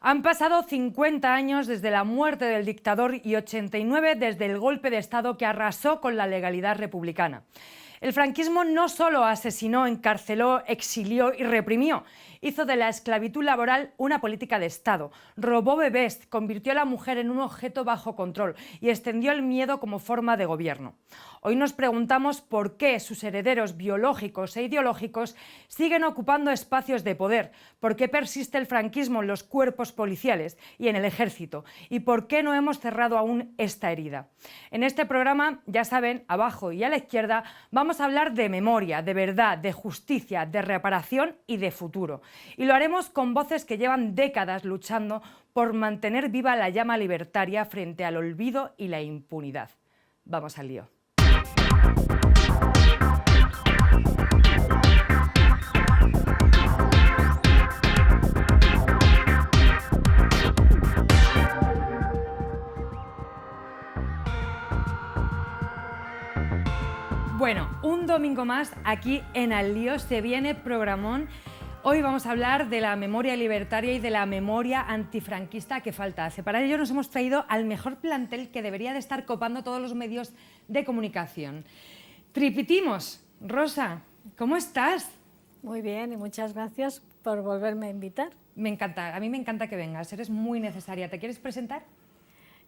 Han pasado 50 años desde la muerte del dictador y 89 desde el golpe de Estado que arrasó con la legalidad republicana. El franquismo no solo asesinó, encarceló, exilió y reprimió, hizo de la esclavitud laboral una política de Estado, robó bebés, convirtió a la mujer en un objeto bajo control y extendió el miedo como forma de gobierno. Hoy nos preguntamos por qué sus herederos biológicos e ideológicos siguen ocupando espacios de poder, por qué persiste el franquismo en los cuerpos policiales y en el ejército y por qué no hemos cerrado aún esta herida. En este programa, ya saben, abajo y a la izquierda, vamos a hablar de memoria, de verdad, de justicia, de reparación y de futuro. Y lo haremos con voces que llevan décadas luchando por mantener viva la llama libertaria frente al olvido y la impunidad. Vamos al lío. Bueno, un domingo más aquí en Al Lío se viene programón. Hoy vamos a hablar de la memoria libertaria y de la memoria antifranquista que falta hace. Para ello nos hemos traído al mejor plantel que debería de estar copando todos los medios de comunicación. Tripitimos. Rosa, ¿cómo estás? Muy bien y muchas gracias por volverme a invitar. Me encanta, a mí me encanta que vengas, eres muy necesaria. ¿Te quieres presentar?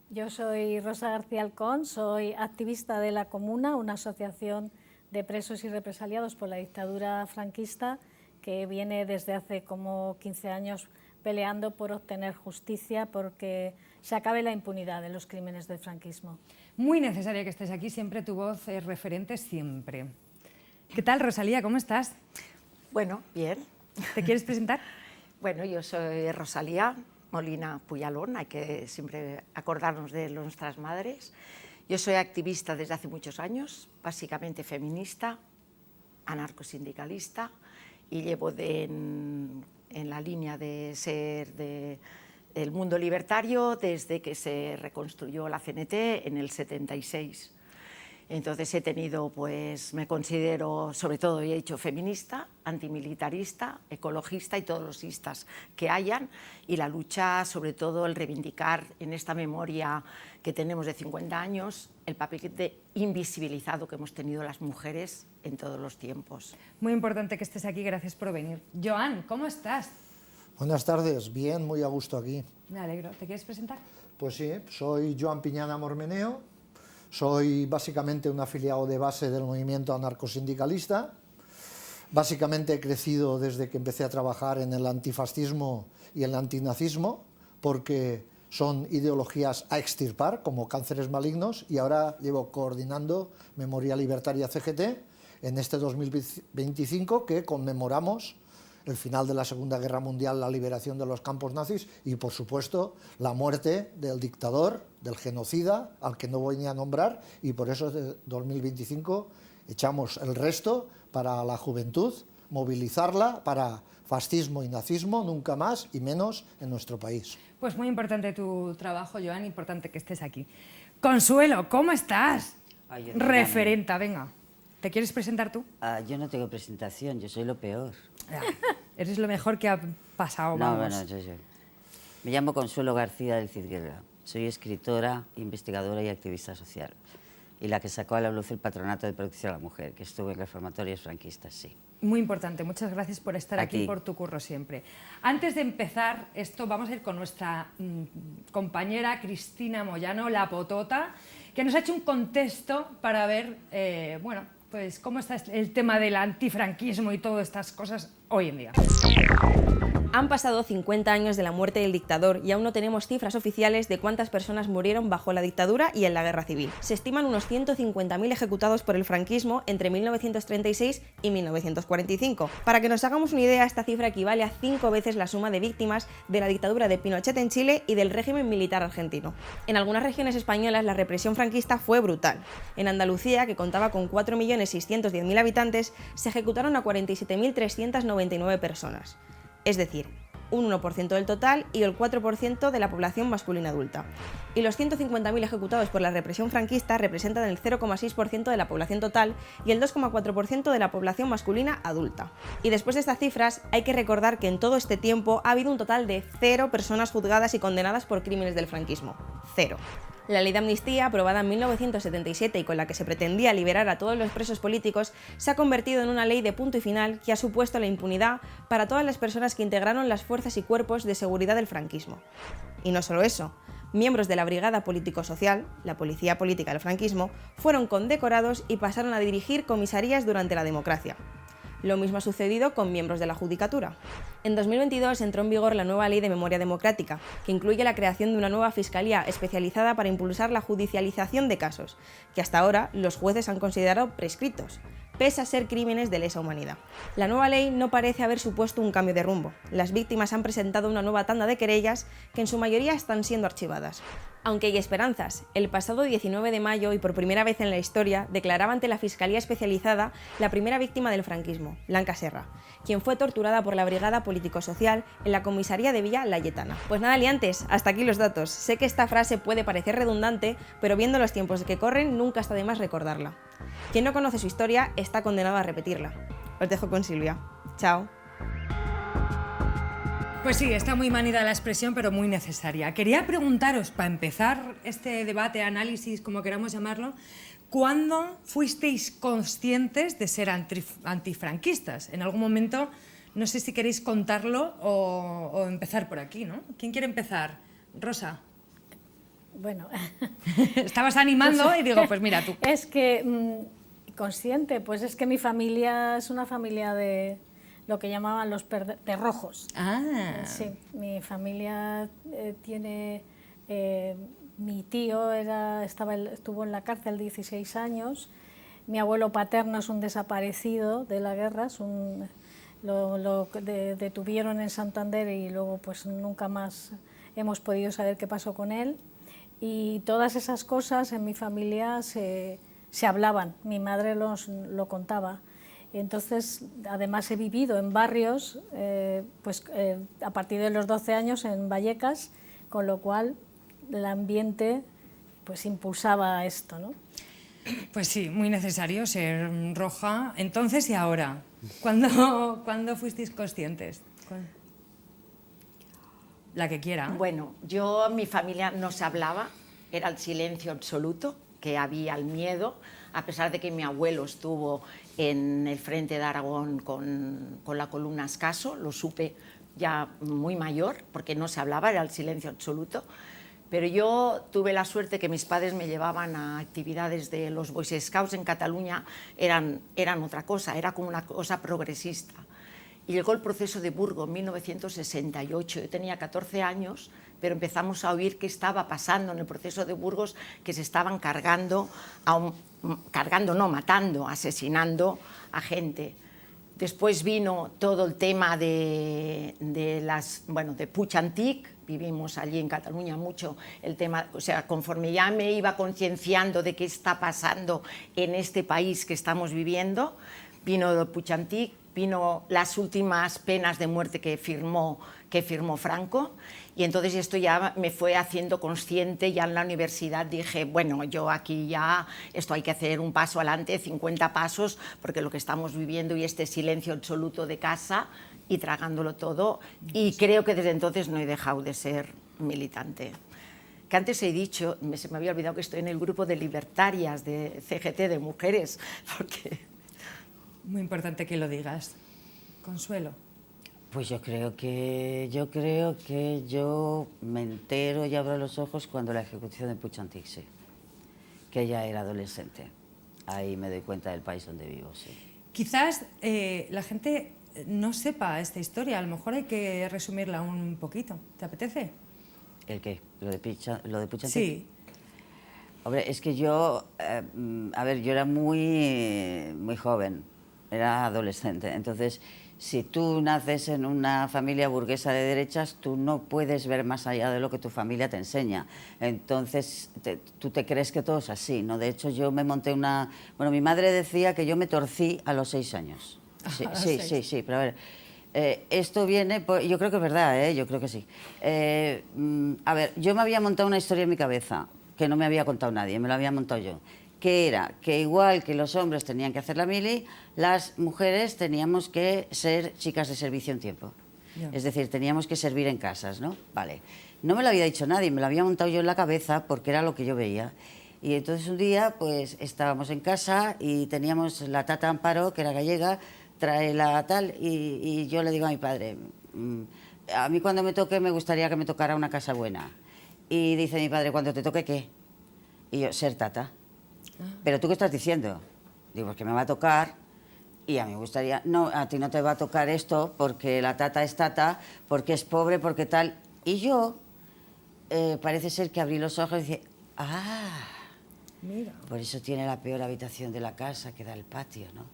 Yo soy Rosa García Alcón, soy activista de La Comuna, una asociación de presos y represaliados por la dictadura franquista que viene desde hace como 15 años peleando por obtener justicia, porque se acabe la impunidad de los crímenes del franquismo. Muy necesaria que estés aquí, siempre tu voz es referente, siempre. ¿Qué tal, Rosalía? ¿Cómo estás? Bueno, bien. ¿Te quieres presentar? Bueno, yo soy Rosalía Molina Puyalón, hay que siempre acordarnos de nuestras madres. Yo soy activista desde hace muchos años, básicamente feminista, anarcosindicalista, y llevo en la línea de ser del mundo libertario desde que se reconstruyó la CNT en el 76. Entonces he tenido, pues me considero sobre todo, y he dicho, feminista, antimilitarista, ecologista y todos los istas que hayan, y la lucha, sobre todo el reivindicar en esta memoria que tenemos de 50 años, el papel de invisibilizado que hemos tenido las mujeres en todos los tiempos. Muy importante que estés aquí, gracias por venir. Joan, ¿cómo estás? Buenas tardes, bien, muy a gusto aquí. Me alegro. ¿Te quieres presentar? Pues sí, soy Joan Piñana Mormeneo, soy básicamente un afiliado de base del movimiento anarcosindicalista. Básicamente he crecido desde que empecé a trabajar en el antifascismo y el antinazismo, porque son ideologías a extirpar como cánceres malignos, y ahora llevo coordinando Memoria Libertaria CGT en este 2025 que conmemoramos el final de la Segunda Guerra Mundial, la liberación de los campos nazis y, por supuesto, la muerte del dictador, del genocida, al que no voy ni a nombrar, y por eso de 2025 echamos el resto para la juventud, movilizarla para fascismo y nazismo, nunca más y menos en nuestro país. Pues muy importante tu trabajo, Joan, importante que estés aquí. Consuelo, ¿cómo estás? Ay, Referenta, venga. ¿Te quieres presentar tú? Yo no tengo presentación, yo soy lo peor. Eres lo mejor que ha pasado, No, vamos. bueno, yo. Me llamo Consuelo García del Cid Guerra. Soy escritora, investigadora y activista social. Y la que sacó a la luz el Patronato de Protección a la Mujer, que estuvo en reformatorios franquistas, sí. Muy importante, muchas gracias por estar aquí, por tu curro siempre. Antes de empezar esto, vamos a ir con nuestra compañera Cristina Moyano, la Potota, que nos ha hecho un contexto para ver, bueno, pues cómo está el tema del antifranquismo y todas estas cosas hoy en día. Han pasado 50 años de la muerte del dictador y aún no tenemos cifras oficiales de cuántas personas murieron bajo la dictadura y en la guerra civil. Se estiman unos 150.000 ejecutados por el franquismo entre 1936 y 1945. Para que nos hagamos una idea, esta cifra equivale a 5 veces la suma de víctimas de la dictadura de Pinochet en Chile y del régimen militar argentino. En algunas regiones españolas la represión franquista fue brutal. En Andalucía, que contaba con 4.610.000 habitantes, se ejecutaron a 47.399 personas. Es decir, un 1% del total, y el 4% de la población masculina adulta. Y los 150.000 ejecutados por la represión franquista representan el 0,6% de la población total y el 2,4% de la población masculina adulta. Y después de estas cifras, hay que recordar que en todo este tiempo ha habido un total de 0 personas juzgadas y condenadas por crímenes del franquismo. 0. La ley de amnistía, aprobada en 1977 y con la que se pretendía liberar a todos los presos políticos, se ha convertido en una ley de punto y final que ha supuesto la impunidad para todas las personas que integraron las fuerzas y cuerpos de seguridad del franquismo. Y no solo eso, miembros de la Brigada Político-Social, la policía política del franquismo, fueron condecorados y pasaron a dirigir comisarías durante la democracia. Lo mismo ha sucedido con miembros de la Judicatura. En 2022 entró en vigor la nueva Ley de Memoria Democrática, que incluye la creación de una nueva fiscalía especializada para impulsar la judicialización de casos, que hasta ahora los jueces han considerado prescritos, pese a ser crímenes de lesa humanidad. La nueva ley no parece haber supuesto un cambio de rumbo. Las víctimas han presentado una nueva tanda de querellas que en su mayoría están siendo archivadas. Aunque hay esperanzas, el pasado 19 de mayo y por primera vez en la historia declaraba ante la Fiscalía Especializada la primera víctima del franquismo, Blanca Serra, quien fue torturada por la Brigada Político-Social en la comisaría de Villa Layetana. Pues nada, liantes, hasta aquí los datos. Sé que esta frase puede parecer redundante, pero viendo los tiempos que corren nunca está de más recordarla. Quien no conoce su historia está condenado a repetirla. Os dejo con Silvia. Chao. Pues sí, está muy manida la expresión, pero muy necesaria. Quería preguntaros, para empezar este debate, análisis, como queramos llamarlo, ¿cuándo fuisteis conscientes de ser antifranquistas? En algún momento, no sé si queréis contarlo o empezar por aquí, ¿no? ¿Quién quiere empezar? Rosa. Bueno. Estabas animando y digo, pues mira tú. Es que, consciente, pues es que mi familia es una familia de lo que llamaban los perrojos. Ah. Sí, mi familia tiene... mi tío estuvo en la cárcel 16 años, mi abuelo paterno es un desaparecido de la guerra, lo detuvieron en Santander y luego pues nunca más hemos podido saber qué pasó con él. Y todas esas cosas en mi familia se hablaban, mi madre lo contaba. Entonces, además he vivido en barrios, a partir de los 12 años en Vallecas, con lo cual el ambiente pues impulsaba esto, ¿no? Pues sí, muy necesario ser roja. Entonces y ahora, ¿cuándo fuisteis conscientes? La que quiera. Bueno, yo, mi familia no se hablaba, era el silencio absoluto, que había el miedo, a pesar de que mi abuelo estuvo en el frente de Aragón con la columna Escaso, lo supe ya muy mayor, porque no se hablaba, era el silencio absoluto. Pero yo tuve la suerte que mis padres me llevaban a actividades de los Boy Scouts en Cataluña, eran otra cosa, era como una cosa progresista. Y llegó el proceso de Burgos en 1968, yo tenía 14 años, pero empezamos a oír qué estaba pasando en el proceso de Burgos, que se estaban matando, asesinando a gente. Después vino todo el tema de Puig Antic, vivimos allí en Cataluña mucho el tema, o sea, conforme ya me iba concienciando de qué está pasando en este país que estamos viviendo, vino Puig Antic, vino las últimas penas de muerte que firmó Franco, y entonces esto ya me fue haciendo consciente. Ya en la universidad dije, bueno, yo aquí ya, esto hay que hacer un paso adelante, 50 pasos, porque lo que estamos viviendo y este silencio absoluto de casa y tragándolo todo, y creo que desde entonces no he dejado de ser militante. Que antes he dicho, se me había olvidado que estoy en el grupo de libertarias de CGT, de mujeres, porque... Muy importante que lo digas. Consuelo. Pues yo creo que yo me entero y abro los ojos cuando la ejecución de Puig Antic, sí, que ella era adolescente. Ahí me doy cuenta del país donde vivo, sí. Quizás la gente no sepa esta historia, a lo mejor hay que resumirla un poquito. ¿Te apetece? ¿El qué? ¿Lo de Puig Antic? Sí. Hombre, es que yo, yo era muy joven, era adolescente, entonces si tú naces en una familia burguesa de derechas, tú no puedes ver más allá de lo que tu familia te enseña. Entonces, tú te crees que todo es así, ¿no? De hecho, yo me monté una... Bueno, mi madre decía que yo me torcí a los 6 años. Sí, pero a ver, Esto viene, yo creo que es verdad, yo creo que sí. A ver, yo me había montado una historia en mi cabeza, que no me había contado nadie, me la había montado yo, que era que igual que los hombres tenían que hacer la mili, las mujeres teníamos que ser chicas de servicio un tiempo. Ya. Es decir, teníamos que servir en casas, ¿no? Vale. No me lo había dicho nadie, me lo había montado yo en la cabeza porque era lo que yo veía. Y entonces un día, pues estábamos en casa y teníamos la tata Amparo, que era gallega, trae la tal, y yo le digo a mi padre, a mí cuando me toque me gustaría que me tocara una casa buena. Y dice mi padre, ¿cuando te toque qué? Y yo, ser tata. ¿Pero tú qué estás diciendo? Digo, pues que me va a tocar y a mí me gustaría... No, a ti no te va a tocar esto porque la tata es tata, porque es pobre, porque tal... Y yo, parece ser que abrí los ojos y dije, ah, Mira. por eso tiene la peor habitación de la casa que da al patio, ¿no?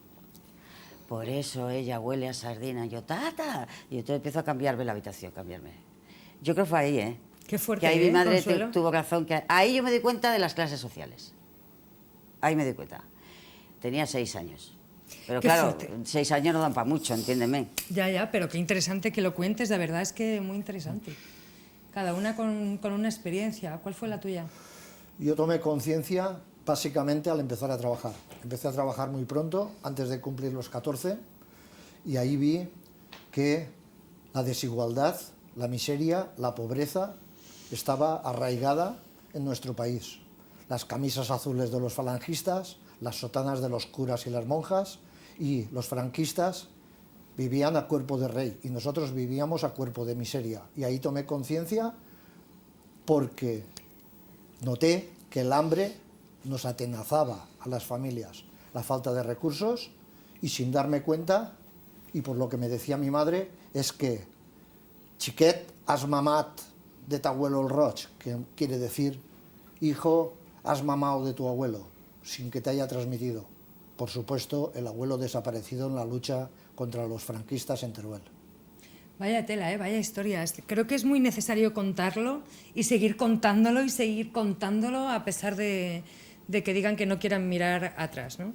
Por eso ella huele a sardina. Yo, tata. Y entonces empiezo a cambiarme la habitación, cambiarme. Yo creo que fue ahí, ¿eh? Qué fuerte, que ahí mi madre Consuelo. tuvo razón. Que ahí yo me di cuenta de las clases sociales. Ahí me di cuenta. Tenía 6 años. Pero Qué claro, fuerte. 6 años no dan para mucho, entiéndeme. Ya, pero qué interesante que lo cuentes, de verdad es que muy interesante. Cada una con una experiencia. ¿Cuál fue la tuya? Yo tomé conciencia básicamente al empezar a trabajar. Empecé a trabajar muy pronto, antes de cumplir los 14, y ahí vi que la desigualdad, la miseria, la pobreza estaba arraigada en nuestro país. Las camisas azules de los falangistas, las sotanas de los curas y las monjas, y los franquistas vivían a cuerpo de rey y nosotros vivíamos a cuerpo de miseria. Y ahí tomé conciencia porque noté que el hambre nos atenazaba a las familias, la falta de recursos, y sin darme cuenta, y por lo que me decía mi madre, es que xiquet, has mamat de tu abuelo el roig, que quiere decir, hijo, has mamado de tu abuelo, sin que te haya transmitido. Por supuesto, el abuelo desaparecido en la lucha contra los franquistas en Teruel. Vaya tela, vaya historia. Creo que es muy necesario contarlo y seguir contándolo a pesar de que digan que no quieran mirar atrás, ¿no?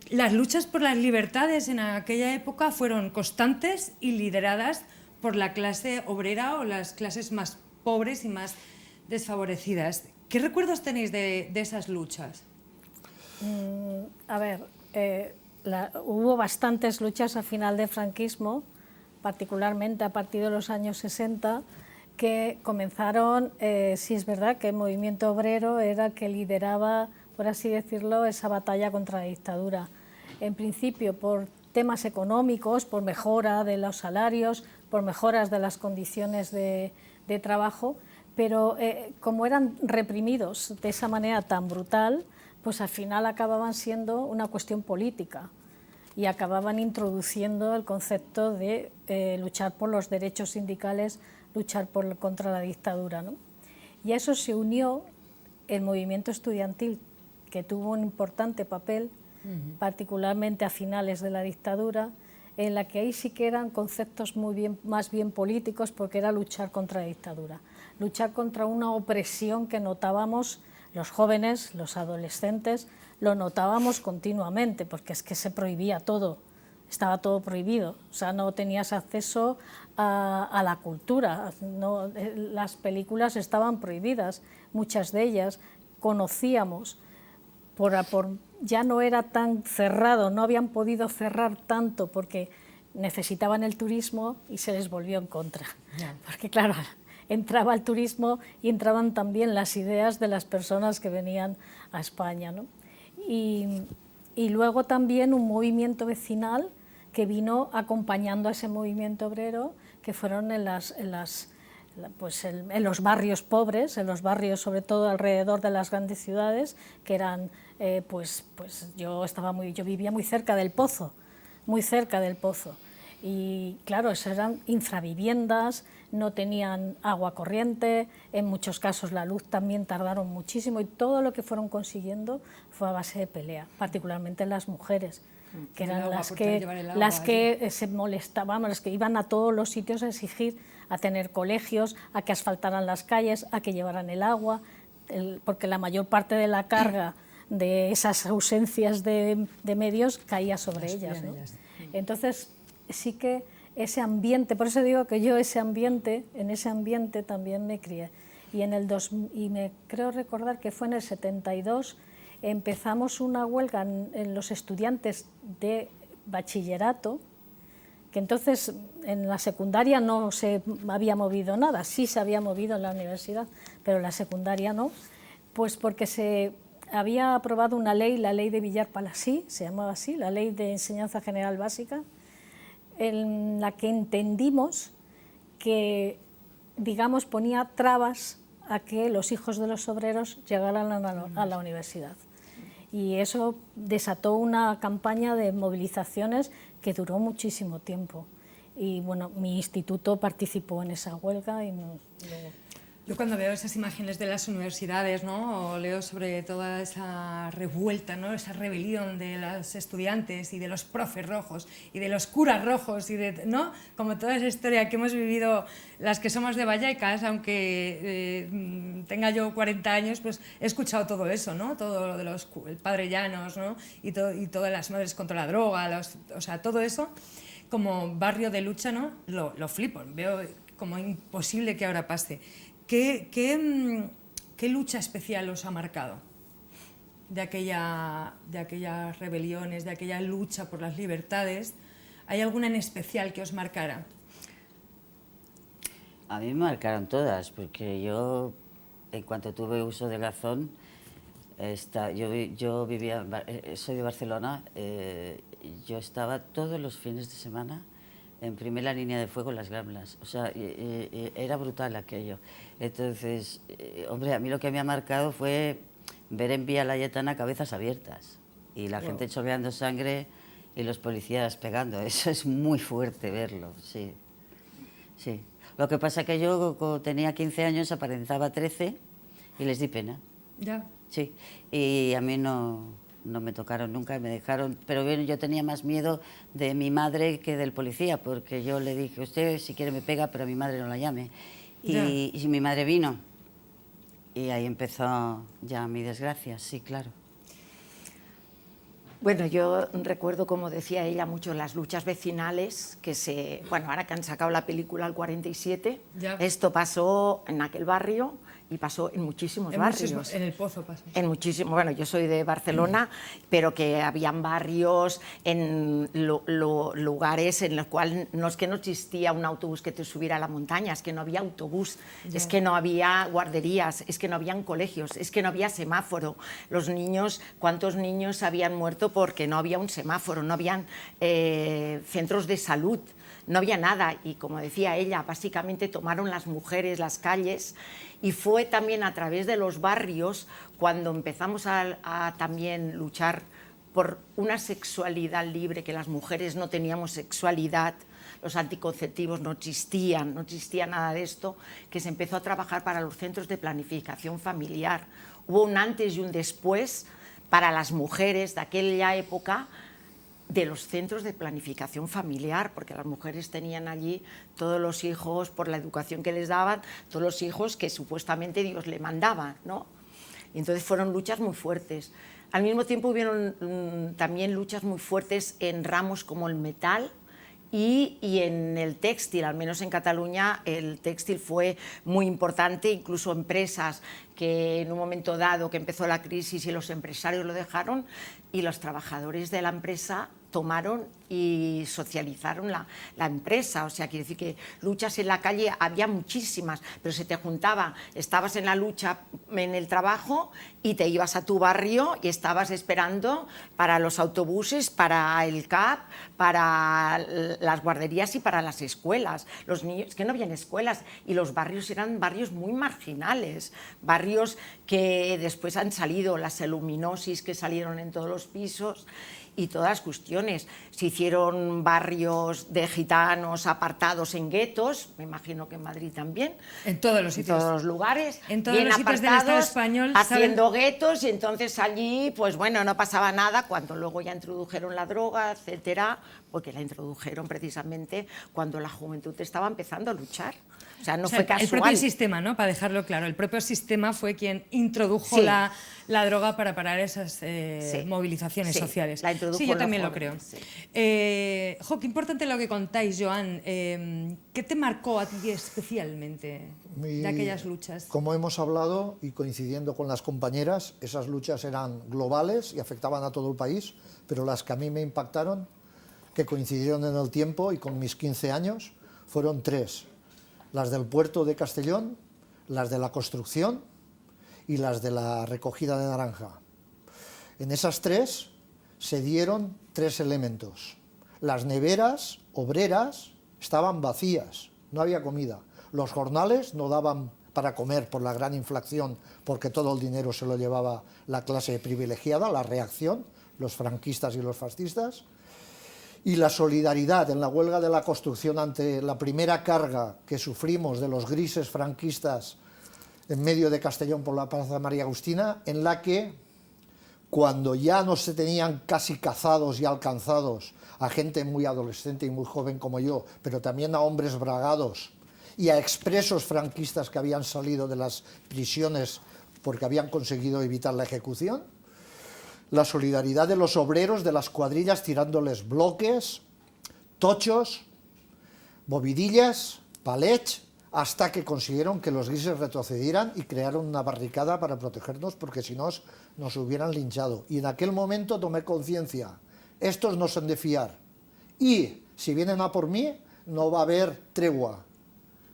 Las luchas por las libertades en aquella época fueron constantes y lideradas por la clase obrera o las clases más pobres y más desfavorecidas. ¿Qué recuerdos tenéis de esas luchas? A ver, hubo bastantes luchas al final del franquismo, particularmente a partir de los años 60, que comenzaron, sí es verdad que el movimiento obrero era el que lideraba, por así decirlo, esa batalla contra la dictadura. En principio por temas económicos, por mejora de los salarios, por mejoras de las condiciones de trabajo, pero como eran reprimidos de esa manera tan brutal, pues al final acababan siendo una cuestión política y acababan introduciendo el concepto de luchar por los derechos sindicales, luchar contra la dictadura, ¿no? Y a eso se unió el movimiento estudiantil, que tuvo un importante papel, particularmente a finales de la dictadura, en la que ahí sí que eran conceptos más bien políticos, porque era luchar contra la dictadura, luchar contra una opresión que notábamos los jóvenes, los adolescentes, lo notábamos continuamente, porque es que se prohibía todo, estaba todo prohibido, o sea, no tenías acceso a la cultura, no, las películas estaban prohibidas, muchas de ellas, conocíamos, ya no era tan cerrado, no habían podido cerrar tanto porque necesitaban el turismo y se les volvió en contra, porque claro, entraba el turismo y entraban también las ideas de las personas que venían a España, ¿no? Y luego también un movimiento vecinal que vino acompañando a ese movimiento obrero, que fueron en los barrios pobres, en los barrios sobre todo alrededor de las grandes ciudades, que eran, yo vivía muy cerca del Pozo, y claro, eso eran infraviviendas, no tenían agua corriente, en muchos casos la luz también tardaron muchísimo, y todo lo que fueron consiguiendo fue a base de pelea, particularmente las mujeres, que eran las que se molestaban, las que iban a todos los sitios a exigir, a tener colegios, a que asfaltaran las calles, a que llevaran el agua, porque la mayor parte de la carga de esas ausencias de medios caía sobre ellas, ¿no? Entonces sí que ese ambiente, por eso digo que yo en ese ambiente también me crié. Y me creo recordar que fue en el 72, empezamos una huelga en los estudiantes de bachillerato, que entonces en la secundaria no se había movido nada, sí se había movido en la universidad, pero en la secundaria no, pues porque se había aprobado una ley, la ley de Villar-Palasí, se llamaba así, la Ley de Enseñanza General Básica, en la que entendimos que, digamos, ponía trabas a que los hijos de los obreros llegaran a la universidad. Y eso desató una campaña de movilizaciones que duró muchísimo tiempo. Y bueno, mi instituto participó en esa huelga y luego... Yo cuando veo esas imágenes de las universidades, ¿no? O leo sobre toda esa revuelta, ¿no? Esa rebelión de los estudiantes y de los profes rojos y de los curas rojos, y de, ¿no? Como toda esa historia que hemos vivido las que somos de Vallecas, aunque tenga yo 40 años, pues he escuchado todo eso, ¿no? Todo lo de el padre Llanos, ¿no? y todas las madres contra la droga, o sea, todo eso como barrio de lucha, ¿no? Lo flipo, veo como imposible que ahora pase. ¿Qué lucha especial os ha marcado de aquellas rebeliones, de aquella lucha por las libertades? ¿Hay alguna en especial que os marcara? A mí me marcaron todas, porque yo, en cuanto tuve uso de razón, yo vivía, soy de Barcelona, yo estaba todos los fines de semana en primera línea de fuego en las Ramblas. O sea, era brutal aquello. Entonces, hombre, a mí lo que me ha marcado fue ver en Vía Laietana cabezas abiertas y la gente chorreando sangre y los policías pegando. Eso es muy fuerte verlo, sí. Sí. Lo que pasa es que yo cuando tenía 15 años aparentaba 13 y les di pena. Ya. Sí, y a mí no me tocaron nunca y me dejaron, pero bien, yo tenía más miedo de mi madre que del policía, porque yo le dije, usted si quiere me pega, pero a mi madre no la llame. Y mi madre vino, y ahí empezó ya mi desgracia, sí, claro. Bueno, yo recuerdo, como decía ella, mucho las luchas vecinales, bueno, ahora que han sacado la película El 47, esto pasó en aquel barrio y pasó en muchísimos barrios. En El Pozo pasó. En muchísimos, bueno, yo soy de Barcelona, pero que habían barrios, en lugares en los cuales no es que no existía un autobús que te subiera a la montaña, es que no había autobús, es que no había guarderías, es que no habían colegios, es que no había semáforo. Los niños, ¿cuántos niños habían muerto porque no había un semáforo, no habían centros de salud? No había nada, y como decía ella, básicamente tomaron las mujeres las calles, y fue también a través de los barrios cuando empezamos a también luchar por una sexualidad libre, que las mujeres no teníamos sexualidad, los anticonceptivos no existía nada de esto, que se empezó a trabajar para los centros de planificación familiar. Hubo un antes y un después para las mujeres de aquella época, de los centros de planificación familiar, porque las mujeres tenían allí todos los hijos, por la educación que les daban, todos los hijos que supuestamente Dios le mandaba, ¿no? Y entonces fueron luchas muy fuertes. Al mismo tiempo hubieron también luchas muy fuertes en ramos como el metal y en el textil, al menos en Cataluña el textil fue muy importante, incluso empresas que en un momento dado que empezó la crisis y los empresarios lo dejaron, y los trabajadores de la empresa tomaron y socializaron la empresa. O sea, quiere decir que luchas en la calle había muchísimas, pero se te juntaba, estabas en la lucha en el trabajo y te ibas a tu barrio y estabas esperando para los autobuses, para el CAP, para las guarderías y para las escuelas. Los niños, es que no habían escuelas, y los barrios eran barrios muy marginales, barrios que después han salido, las luminosis que salieron en todos los pisos, y todas las cuestiones. Se hicieron barrios de gitanos apartados en guetos, me imagino que en Madrid también. En todos los sitios. En todos los lugares. En todos los sitios del Estado español. Haciendo guetos, y entonces allí, pues bueno, no pasaba nada cuando luego ya introdujeron la droga, etcétera, porque la introdujeron precisamente cuando la juventud estaba empezando a luchar. O sea, no fue casual. El propio sistema, ¿no? Para dejarlo claro, el propio sistema fue quien introdujo la droga para parar esas movilizaciones sociales. La introdujo yo también lo creo. Sí. Qué importante lo que contáis, Joan. ¿Qué te marcó a ti especialmente de aquellas luchas? Como hemos hablado, y coincidiendo con las compañeras, esas luchas eran globales y afectaban a todo el país, pero las que a mí me impactaron, que coincidieron en el tiempo y con mis 15 años, fueron 3. Las del puerto de Castellón, las de la construcción y las de la recogida de naranja. En esas 3 se dieron 3 elementos. Las neveras obreras estaban vacías, no había comida. Los jornales no daban para comer por la gran inflación, porque todo el dinero se lo llevaba la clase privilegiada, la reacción, los franquistas y los fascistas. Y la solidaridad en la huelga de la construcción ante la primera carga que sufrimos de los grises franquistas en medio de Castellón por la Plaza María Agustina, en la que, cuando ya no se tenían casi cazados y alcanzados a gente muy adolescente y muy joven como yo, pero también a hombres bragados y a expresos franquistas que habían salido de las prisiones porque habían conseguido evitar la ejecución, la solidaridad de los obreros, de las cuadrillas tirándoles bloques, tochos, bovidillas, palets, hasta que consiguieron que los grises retrocedieran y crearon una barricada para protegernos, porque si no nos hubieran linchado. Y en aquel momento tomé conciencia, estos no son de fiar, y si vienen a por mí no va a haber tregua,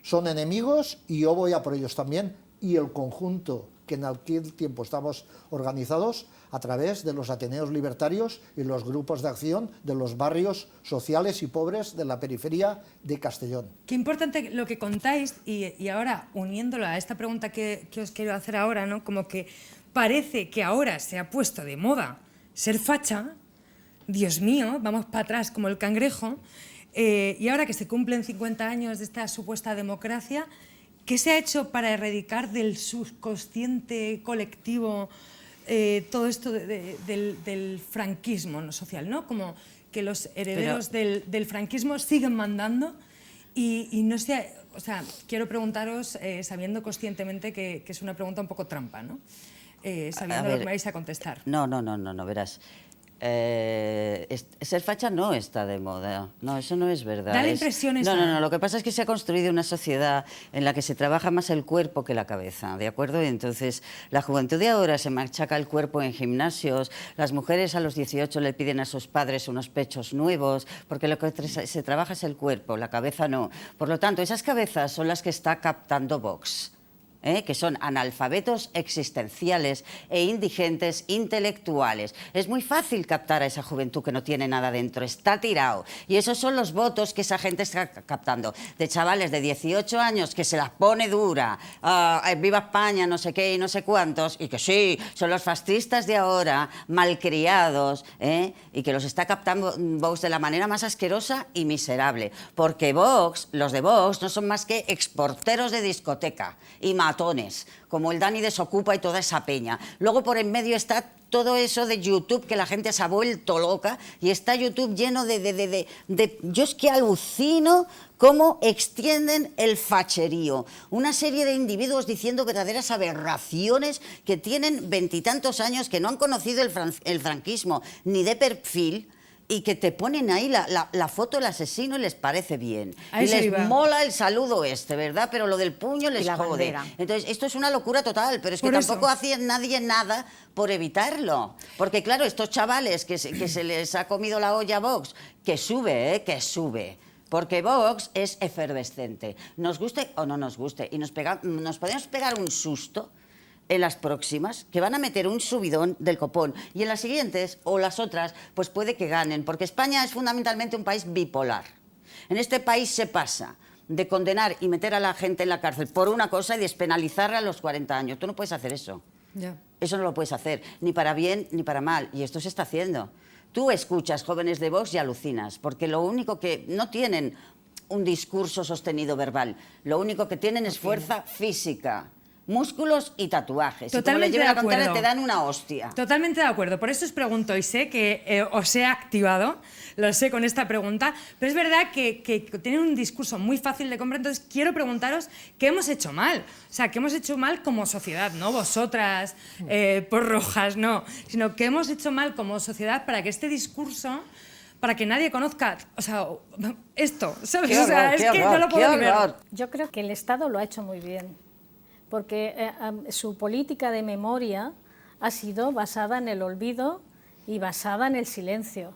son enemigos y yo voy a por ellos también, y el conjunto que en aquel tiempo estábamos organizados a través de los Ateneos Libertarios y los grupos de acción de los barrios sociales y pobres de la periferia de Castellón. Qué importante lo que contáis, y ahora uniéndolo a esta pregunta que os quiero hacer ahora, ¿no? Como que parece que ahora se ha puesto de moda ser facha, Dios mío, vamos para atrás como el cangrejo, y ahora que se cumplen 50 años de esta supuesta democracia, ¿qué se ha hecho para erradicar del subconsciente colectivo todo esto del franquismo social, ¿no? Como que los herederos del franquismo siguen mandando y no sé, o sea, quiero preguntaros, sabiendo conscientemente que es una pregunta un poco trampa, ¿no? Sabiendo lo que me vais a contestar. No, verás. Ser facha no está de moda, no, eso no es verdad. Da la impresión esa. No, lo que pasa es que se ha construido una sociedad en la que se trabaja más el cuerpo que la cabeza, ¿de acuerdo? Y entonces la juventud de ahora se machaca el cuerpo en gimnasios, las mujeres a los 18 le piden a sus padres unos pechos nuevos, porque lo que se trabaja es el cuerpo, la cabeza no. Por lo tanto, esas cabezas son las que está captando Vox. Que son analfabetos existenciales e indigentes intelectuales. Es muy fácil captar a esa juventud que no tiene nada dentro, está tirado. Y esos son los votos que esa gente está captando, de chavales de 18 años que se las pone dura, viva España, no sé qué y no sé cuántos, y que sí, son los fascistas de ahora, malcriados, y que los está captando Vox de la manera más asquerosa y miserable. Porque Vox, los de Vox, no son más que exporteros de discoteca y matones, como el Dani Desocupa y toda esa peña. Luego por en medio está todo eso de YouTube, que la gente se ha vuelto loca, y está YouTube lleno de yo es que alucino cómo extienden el facherío. Una serie de individuos diciendo verdaderas aberraciones que tienen 20 y tantos años, que no han conocido el franquismo ni de perfil, y que te ponen ahí la foto del asesino y les parece bien. Y les mola el saludo ¿verdad? Pero lo del puño les jode. Bandera. Entonces, esto es una locura total, pero es que tampoco hacía nadie nada por evitarlo. Porque, claro, estos chavales que se les ha comido la olla a Vox, que sube, que sube. Porque Vox es efervescente. Nos guste o no nos guste. Y nos podemos pegar un susto en las próximas, que van a meter un subidón del copón, y en las siguientes, o las otras, pues puede que ganen, porque España es fundamentalmente un país bipolar. En este país se pasa de condenar y meter a la gente en la cárcel por una cosa y despenalizarla a los 40 años. Tú no puedes hacer eso. Ya. Eso no lo puedes hacer, ni para bien ni para mal, y esto se está haciendo. Tú escuchas jóvenes de Vox y alucinas, porque lo único que no tienen un discurso sostenido verbal, lo único que tienen es fuerza física. músculos y tatuajes. Totalmente y como le lleven de la contraria, acuerdo. te dan una hostia. Totalmente de acuerdo. Por eso os pregunto, y sé que os he activado, lo sé con esta pregunta, pero es verdad que tienen un discurso muy fácil de comprender. Entonces quiero preguntaros qué hemos hecho mal. O sea, qué hemos hecho mal como sociedad, no vosotras, por rojas, no, sino qué hemos hecho mal como sociedad para que este discurso, para que nadie conozca, o sea, esto, ¿sabes? Qué O sea, horror, es qué que no horror, lo puedo qué ni ver. horror. Yo creo que el Estado lo ha hecho muy bien, porque su política de memoria ha sido basada en el olvido y basada en el silencio.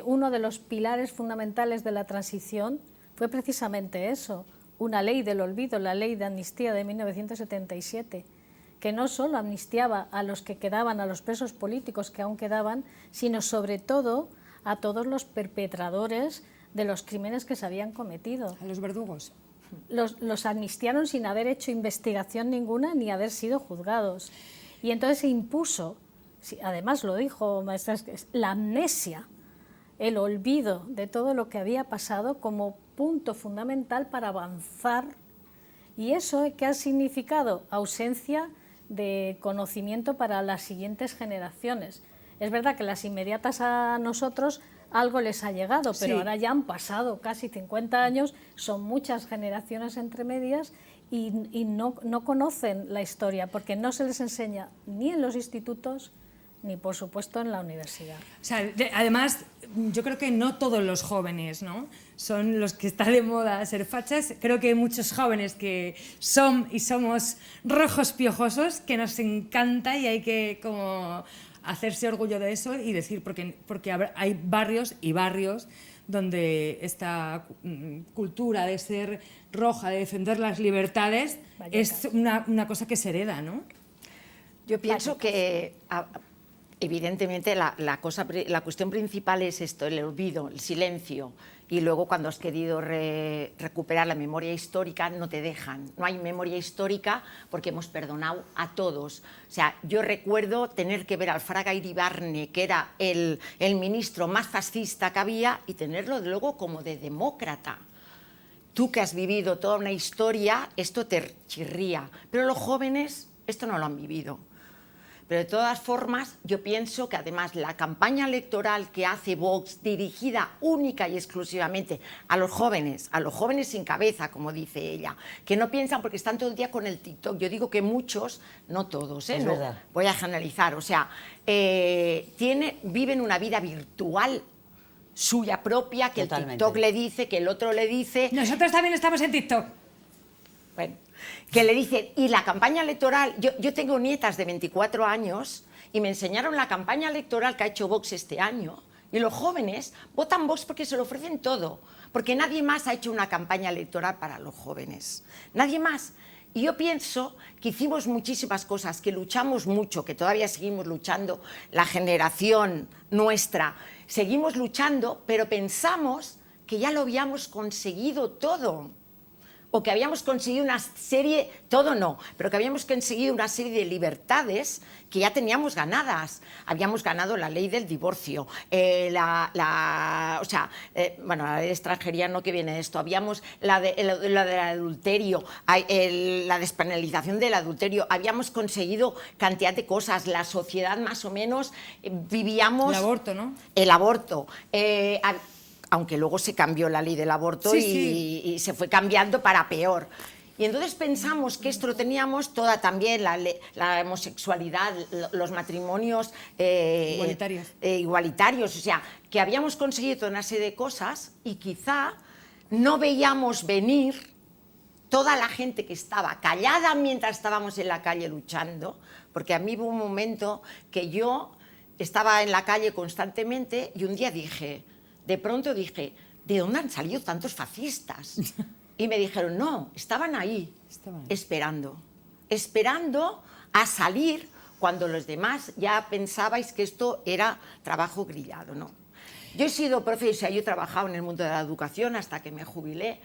Uno de los pilares fundamentales de la transición fue precisamente eso, una ley del olvido, la ley de amnistía de 1977, que no solo amnistiaba a los que quedaban, a los presos políticos que aún quedaban, sino sobre todo a todos los perpetradores de los crímenes que se habían cometido. A los verdugos. Los amnistiaron sin haber hecho investigación ninguna ni haber sido juzgados. Y entonces se impuso, además lo dijo Maestra, la amnesia, el olvido de todo lo que había pasado como punto fundamental para avanzar. ¿Y eso qué ha significado? Ausencia de conocimiento para las siguientes generaciones. Es verdad que las inmediatas a nosotros algo les ha llegado, pero Sí. ahora ya han pasado casi 50 años, son muchas generaciones entre medias y no conocen la historia porque no se les enseña ni en los institutos ni, por supuesto, en la universidad. O sea, además, yo creo que no todos los jóvenes, ¿no?, son los que está de moda ser fachas. Creo que hay muchos jóvenes que son y somos rojos piojosos, que nos encanta y hay que como hacerse orgullo de eso y decir, porque hay barrios y barrios donde esta cultura de ser roja, de defender las libertades, es una cosa que se hereda, ¿no? Yo pienso que evidentemente la cuestión principal es esto, el olvido, el silencio, y luego cuando has querido recuperar la memoria histórica no te dejan, no hay memoria histórica porque hemos perdonado a todos. O sea, yo recuerdo tener que ver al Fraga Iribarne, que era el ministro más fascista que había, y tenerlo luego como de demócrata. Tú que has vivido toda una historia, esto te chirría, pero los jóvenes esto no lo han vivido. Pero de todas formas, yo pienso que además la campaña electoral que hace Vox, dirigida única y exclusivamente a los jóvenes sin cabeza, como dice ella, que no piensan porque están todo el día con el TikTok. Yo digo que muchos, no todos, Es no, verdad. voy a generalizar, o sea, viven una vida virtual suya propia, que Totalmente. el TikTok le dice, que el otro le dice. Nosotros también estamos en TikTok. Bueno, que le dicen, y la campaña electoral, yo tengo nietas de 24 años y me enseñaron la campaña electoral que ha hecho Vox este año, y los jóvenes votan Vox porque se lo ofrecen todo, porque nadie más ha hecho una campaña electoral para los jóvenes, nadie más. Y yo pienso que hicimos muchísimas cosas, que luchamos mucho, que todavía seguimos luchando, la generación nuestra, seguimos luchando, pero pensamos que ya lo habíamos conseguido todo. O que habíamos conseguido una serie, todo no, pero que habíamos conseguido una serie de libertades que ya teníamos ganadas. Habíamos ganado la ley del divorcio, la ley de extranjería no que viene de esto, habíamos la del adulterio, la despenalización del adulterio, habíamos conseguido cantidad de cosas, la sociedad más o menos vivíamos... El aborto, ¿no? El aborto. Aunque luego se cambió la ley del aborto y se fue cambiando para peor. Y entonces pensamos que esto lo teníamos toda también, la homosexualidad, los matrimonios igualitarios, o sea, que habíamos conseguido toda una serie de cosas y quizá no veíamos venir toda la gente que estaba callada mientras estábamos en la calle luchando, porque a mí hubo un momento que yo estaba en la calle constantemente y un día de pronto dije, ¿de dónde han salido tantos fascistas? Y me dijeron, no, estaban ahí, esperando a salir cuando los demás ya pensabais que esto era trabajo grillado, ¿no? Yo he sido profesora, yo he trabajado en el mundo de la educación hasta que me jubilé,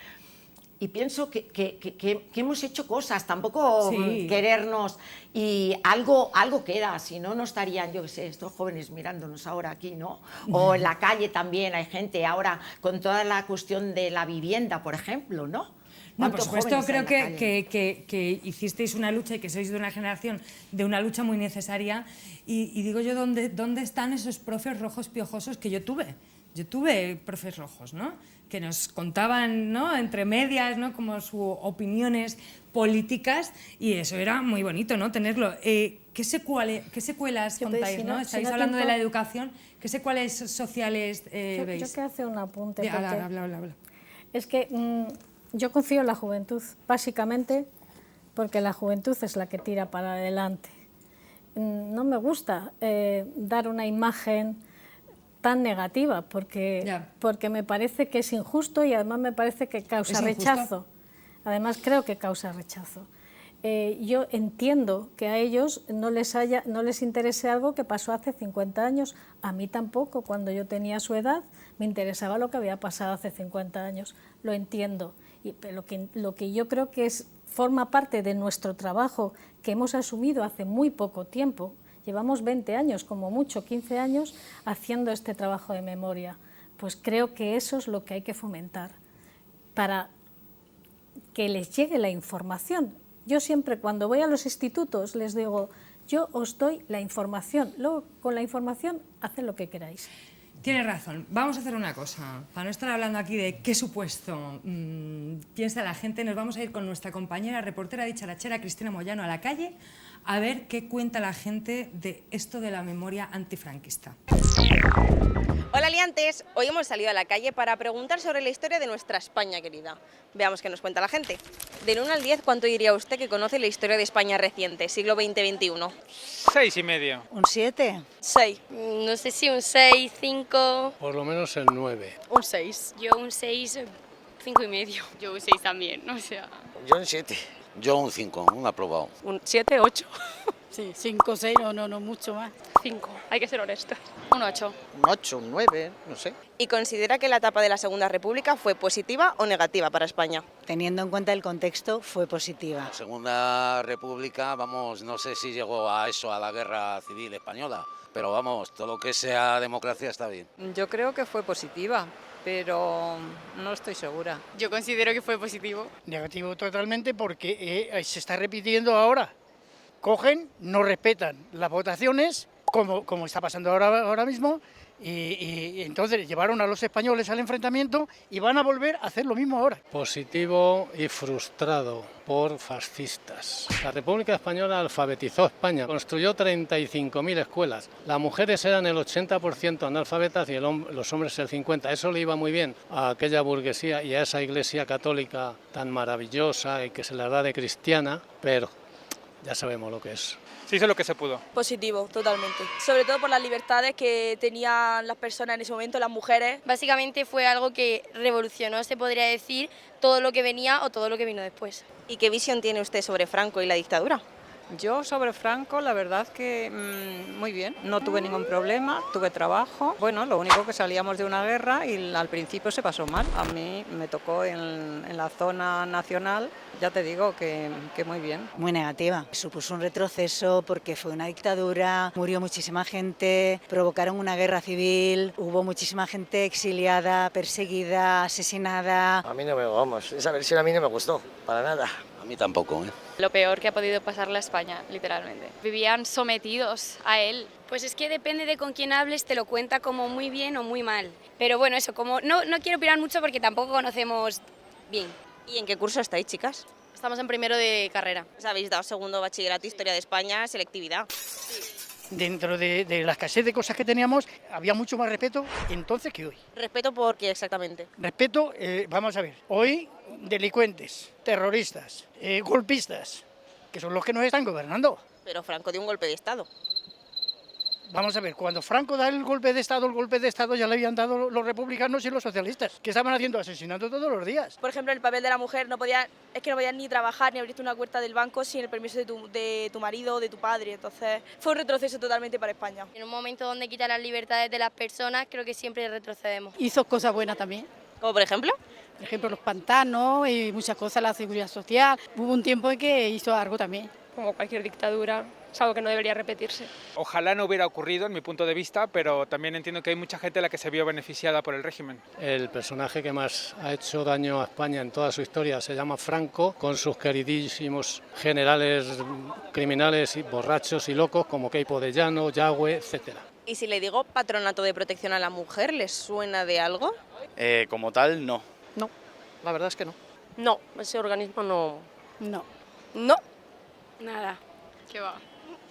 y pienso que hemos hecho cosas, tampoco querernos, y algo queda, si no, no estarían, yo qué sé, estos jóvenes mirándonos ahora aquí, ¿no? O en la calle también hay gente ahora con toda la cuestión de la vivienda, por ejemplo, ¿no? No, por ¿Cuántos supuesto, jóvenes hay creo en la calle? que hicisteis una lucha y que sois de una generación de una lucha muy necesaria. Y digo yo, ¿dónde están esos profes rojos piojosos que yo tuve? Yo tuve profes rojos, ¿no? Que nos contaban, ¿no?, entre medias, ¿no?, como sus opiniones políticas, y eso era muy bonito, ¿no?, tenerlo. ¿Qué secuelas Yo, contáis, si no? no- Estáis si no hablando de tiempo- la educación. ¿Qué secuelas sociales veis? Yo quiero hacer un apunte. Di, porque habla. Es que yo confío en la juventud, básicamente porque la juventud es la que tira para adelante. No me gusta dar una imagen tan negativa porque me parece que es injusto y además me parece que causa ¿Es injusto? rechazo. Además creo que causa rechazo. Yo entiendo que a ellos no les interese algo que pasó hace 50 años. A mí tampoco, cuando yo tenía su edad, me interesaba lo que había pasado hace 50 años. Lo entiendo. Pero lo que yo creo que forma parte de nuestro trabajo, que hemos asumido hace muy poco tiempo, llevamos 20 años, como mucho, 15 años, haciendo este trabajo de memoria. Pues creo que eso es lo que hay que fomentar, para que les llegue la información. Yo siempre, cuando voy a los institutos, les digo, yo os doy la información, luego con la información haced lo que queráis. Tienes razón. Vamos a hacer una cosa. Para no estar hablando aquí de qué supuesto piensa la gente, nos vamos a ir con nuestra compañera reportera dicharachera Cristina Moyano a la calle a ver qué cuenta la gente de esto de la memoria antifranquista. Hola liantes, hoy hemos salido a la calle para preguntar sobre la historia de nuestra España querida. Veamos qué nos cuenta la gente. Del 1 al 10, ¿cuánto diría usted que conoce la historia de España reciente, siglo XX-XXI? 6,5. ¿Un 7? 6. No sé si un 6, 5... Por lo menos el 9. Un 6. Yo un 6, 5 y medio. Yo un 6 también, o sea... Yo un 7. Yo un 5, un aprobado. Un 7, 8. Sí, 5, 6, no mucho más. 5, hay que ser honesto. Un 8. Un 8, un 9, no sé. ¿Y considera que la etapa de la Segunda República fue positiva o negativa para España? Teniendo en cuenta el contexto, fue positiva. La Segunda República, vamos, no sé si llegó a eso, a la Guerra Civil Española, pero vamos, todo lo que sea democracia está bien. Yo creo que fue positiva, pero no estoy segura. Yo considero que fue positivo. Negativo totalmente porque se está repitiendo ahora. Cogen, no respetan las votaciones, como está pasando ahora mismo, y entonces llevaron a los españoles al enfrentamiento y van a volver a hacer lo mismo ahora. Positivo y frustrado por fascistas. La República Española alfabetizó a España, construyó 35.000 escuelas. Las mujeres eran el 80% analfabetas y los hombres el 50%. Eso le iba muy bien a aquella burguesía y a esa iglesia católica tan maravillosa y que se la da de cristiana, pero ya sabemos lo que es. Se hizo lo que se pudo. Positivo, totalmente. Sobre todo por las libertades que tenían las personas en ese momento, las mujeres. Básicamente fue algo que revolucionó, se podría decir, todo lo que venía o todo lo que vino después. ¿Y qué visión tiene usted sobre Franco y la dictadura? Yo sobre Franco, la verdad que muy bien. No tuve ningún problema, tuve trabajo. Bueno, lo único que salíamos de una guerra y al principio se pasó mal. A mí me tocó en la zona nacional, ya te digo que muy bien. Muy negativa. Supuso un retroceso porque fue una dictadura, murió muchísima gente, provocaron una guerra civil, hubo muchísima gente exiliada, perseguida, asesinada. A mí no me, vamos, esa versión a mí no me gustó, para nada. A mí tampoco, ¿eh? Lo peor que ha podido pasarle a España, literalmente. Vivían sometidos a él. Pues es que depende de con quién hables, te lo cuenta como muy bien o muy mal. Pero bueno, eso, como no quiero opinar mucho porque tampoco conocemos bien. ¿Y en qué curso estáis, chicas? Estamos en primero de carrera. Os habéis dado segundo bachillerato, historia de España, selectividad. Dentro de la escasez de cosas que teníamos, había mucho más respeto entonces que hoy. ¿Respeto por qué exactamente? Respeto, vamos a ver, hoy delincuentes, terroristas, golpistas, que son los que nos están gobernando. Pero Franco dio un golpe de Estado. Vamos a ver, cuando Franco da el golpe de Estado ya le habían dado los republicanos y los socialistas. ¿Qué estaban haciendo? Asesinando todos los días. Por ejemplo, el papel de la mujer no podía ni trabajar ni abrirte una cuenta del banco sin el permiso de tu marido o de tu padre. Entonces fue un retroceso totalmente para España. En un momento donde quitan las libertades de las personas, creo que siempre retrocedemos. Hizo cosas buenas también. ¿Como por ejemplo? Por ejemplo, los pantanos y muchas cosas, la seguridad social. Hubo un tiempo en que hizo algo también. como cualquier dictadura, es algo que no debería repetirse. Ojalá no hubiera ocurrido, en mi punto de vista, pero también entiendo que hay mucha gente a la que se vio beneficiada por el régimen. El personaje que más ha hecho daño a España en toda su historia se llama Franco, con sus queridísimos generales criminales y borrachos y locos como Queipo de Llano, Yagüe, etcétera. Y si le digo Patronato de Protección a la Mujer, ¿les suena de algo? Como tal, no. No, la verdad es que no. No, ese organismo no. No. No. Nada, ¿qué va?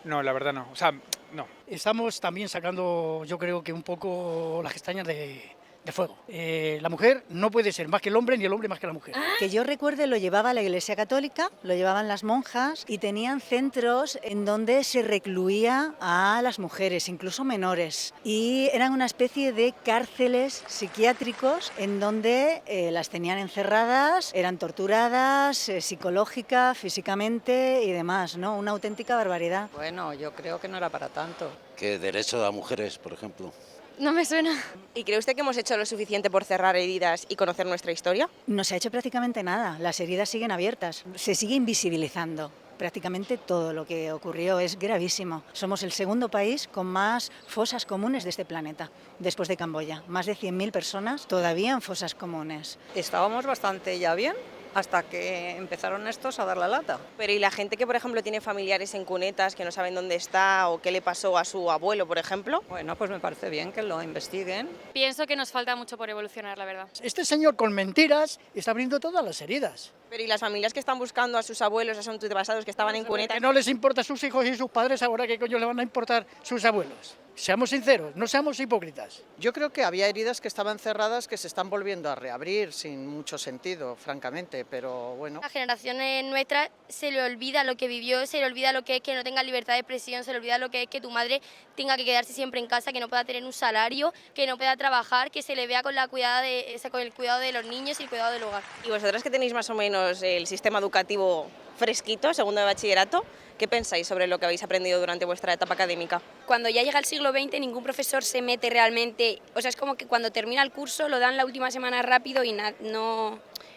No, la verdad no, o sea, no. Estamos también sacando, yo creo que un poco las castañas de fuego. La mujer no puede ser más que el hombre, ni el hombre más que la mujer. Que yo recuerde lo llevaba la Iglesia Católica, lo llevaban las monjas y tenían centros en donde se recluía a las mujeres, incluso menores. Y eran una especie de cárceles psiquiátricos en donde las tenían encerradas, eran torturadas psicológica, físicamente y demás, ¿no? Una auténtica barbaridad. Bueno, yo creo que no era para tanto. Que derecho a mujeres, por ejemplo. No me suena. ¿Y cree usted que hemos hecho lo suficiente por cerrar heridas y conocer nuestra historia? No se ha hecho prácticamente nada, las heridas siguen abiertas, se sigue invisibilizando. Prácticamente todo lo que ocurrió es gravísimo. Somos el segundo país con más fosas comunes de este planeta, después de Camboya. Más de 100.000 personas todavía en fosas comunes. Estábamos bastante ya bien, hasta que empezaron estos a dar la lata. Pero ¿y la gente que, por ejemplo, tiene familiares en cunetas que no saben dónde está o qué le pasó a su abuelo, por ejemplo? Bueno, pues me parece bien que lo investiguen. Pienso que nos falta mucho por evolucionar, la verdad. Este señor con mentiras está abriendo todas las heridas. Pero ¿y las familias que están buscando a sus abuelos, a sus antepasados que estaban en cunetas? Que no les importa a sus hijos y sus padres, ahora ¿qué coño le van a importar sus abuelos? Seamos sinceros, no seamos hipócritas. Yo creo que había heridas que estaban cerradas que se están volviendo a reabrir sin mucho sentido, francamente, pero bueno. La generación nuestra se le olvida lo que vivió, se le olvida lo que es que no tenga libertad de expresión, se le olvida lo que es que tu madre tenga que quedarse siempre en casa, que no pueda tener un salario, que no pueda trabajar, que se le vea con el cuidado de los niños y el cuidado del hogar. ¿Y vosotras que tenéis más o menos el sistema educativo fresquito, segundo de bachillerato, qué pensáis sobre lo que habéis aprendido durante vuestra etapa académica? Cuando ya llega el siglo XX ningún profesor se mete realmente, o sea, es como que cuando termina el curso lo dan la última semana rápido y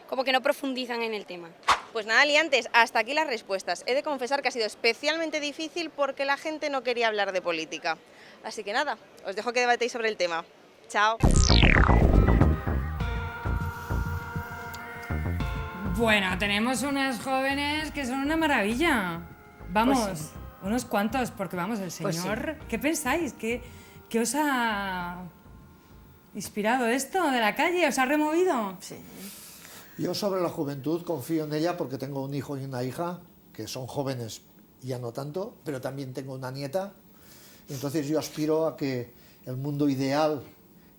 como que no profundizan en el tema. Pues nada, liantes, hasta aquí las respuestas. He de confesar que ha sido especialmente difícil porque la gente no quería hablar de política. Así que nada, os dejo que debatéis sobre el tema. Chao. Bueno, tenemos unas jóvenes que son una maravilla. Vamos, Pues sí. unos cuantos, porque vamos, el Pues señor... ¿Qué pensáis? ¿Qué os ha inspirado esto de la calle? ¿Os ha removido? Sí. Yo sobre la juventud confío en ella porque tengo un hijo y una hija que son jóvenes, ya no tanto, pero también tengo una nieta. Entonces yo aspiro a que el mundo ideal,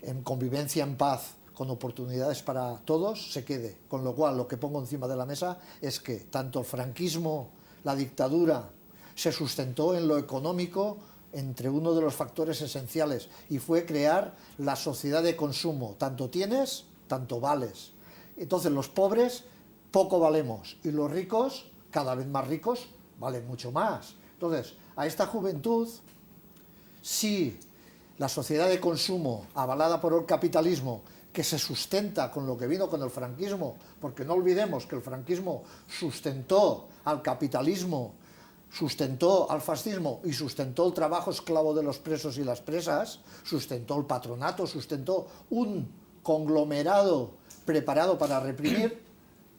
en convivencia, en paz, con oportunidades para todos, se quede. Con lo cual, lo que pongo encima de la mesa es que tanto el franquismo, la dictadura, se sustentó en lo económico entre uno de los factores esenciales y fue crear la sociedad de consumo. Tanto tienes, tanto vales. Entonces los pobres poco valemos y los ricos, cada vez más ricos, valen mucho más. Entonces, a esta juventud, si la sociedad de consumo avalada por el capitalismo, que se sustenta con lo que vino con el franquismo, porque no olvidemos que el franquismo sustentó al capitalismo, sustentó al fascismo y sustentó el trabajo esclavo de los presos y las presas, sustentó el patronato, sustentó un conglomerado preparado para reprimir,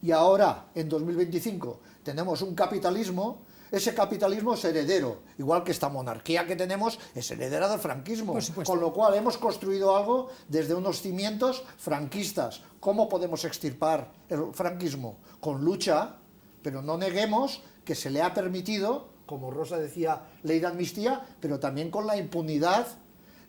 y ahora, en 2025, tenemos un capitalismo. Ese capitalismo es heredero, igual que esta monarquía que tenemos es heredera del franquismo, con lo cual hemos construido algo desde unos cimientos franquistas. ¿Cómo podemos extirpar el franquismo? Con lucha, pero no neguemos que se le ha permitido, como Rosa decía, ley de amnistía, pero también con la impunidad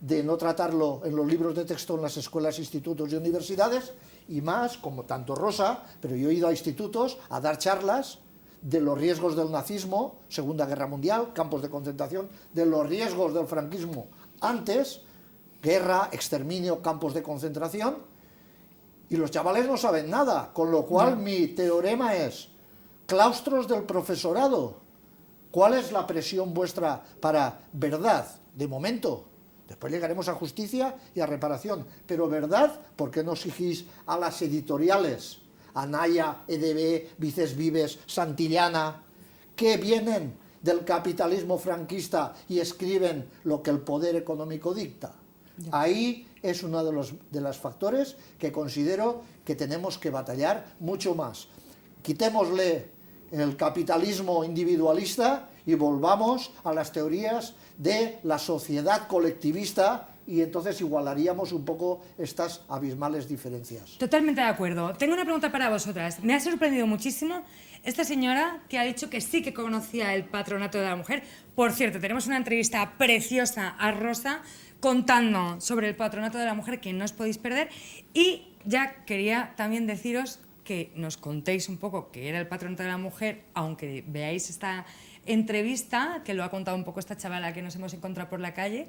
de no tratarlo en los libros de texto en las escuelas, institutos y universidades, y más, como tanto Rosa, pero yo he ido a institutos a dar charlas de los riesgos del nazismo, Segunda Guerra Mundial, campos de concentración, de los riesgos del franquismo antes, guerra, exterminio, campos de concentración, y los chavales no saben nada, con lo cual mi teorema es, claustros del profesorado, ¿cuál es la presión vuestra para verdad? De momento, después llegaremos a justicia y a reparación, pero verdad, ¿por qué no exigís a las editoriales, Anaya, EDB, Vices Vives, Santillana, que vienen del capitalismo franquista y escriben lo que el poder económico dicta. Ahí es uno de los factores que considero que tenemos que batallar mucho más. Quitémosle el capitalismo individualista y volvamos a las teorías de la sociedad colectivista, y entonces igualaríamos un poco estas abismales diferencias. Totalmente de acuerdo. Tengo una pregunta para vosotras. Me ha sorprendido muchísimo esta señora que ha dicho que sí que conocía el Patronato de la Mujer. Por cierto, tenemos una entrevista preciosa a Rosa contando sobre el Patronato de la Mujer que no os podéis perder. Y ya quería también deciros que nos contéis un poco qué era el Patronato de la Mujer, aunque veáis esta entrevista, que lo ha contado un poco esta chavala que nos hemos encontrado por la calle,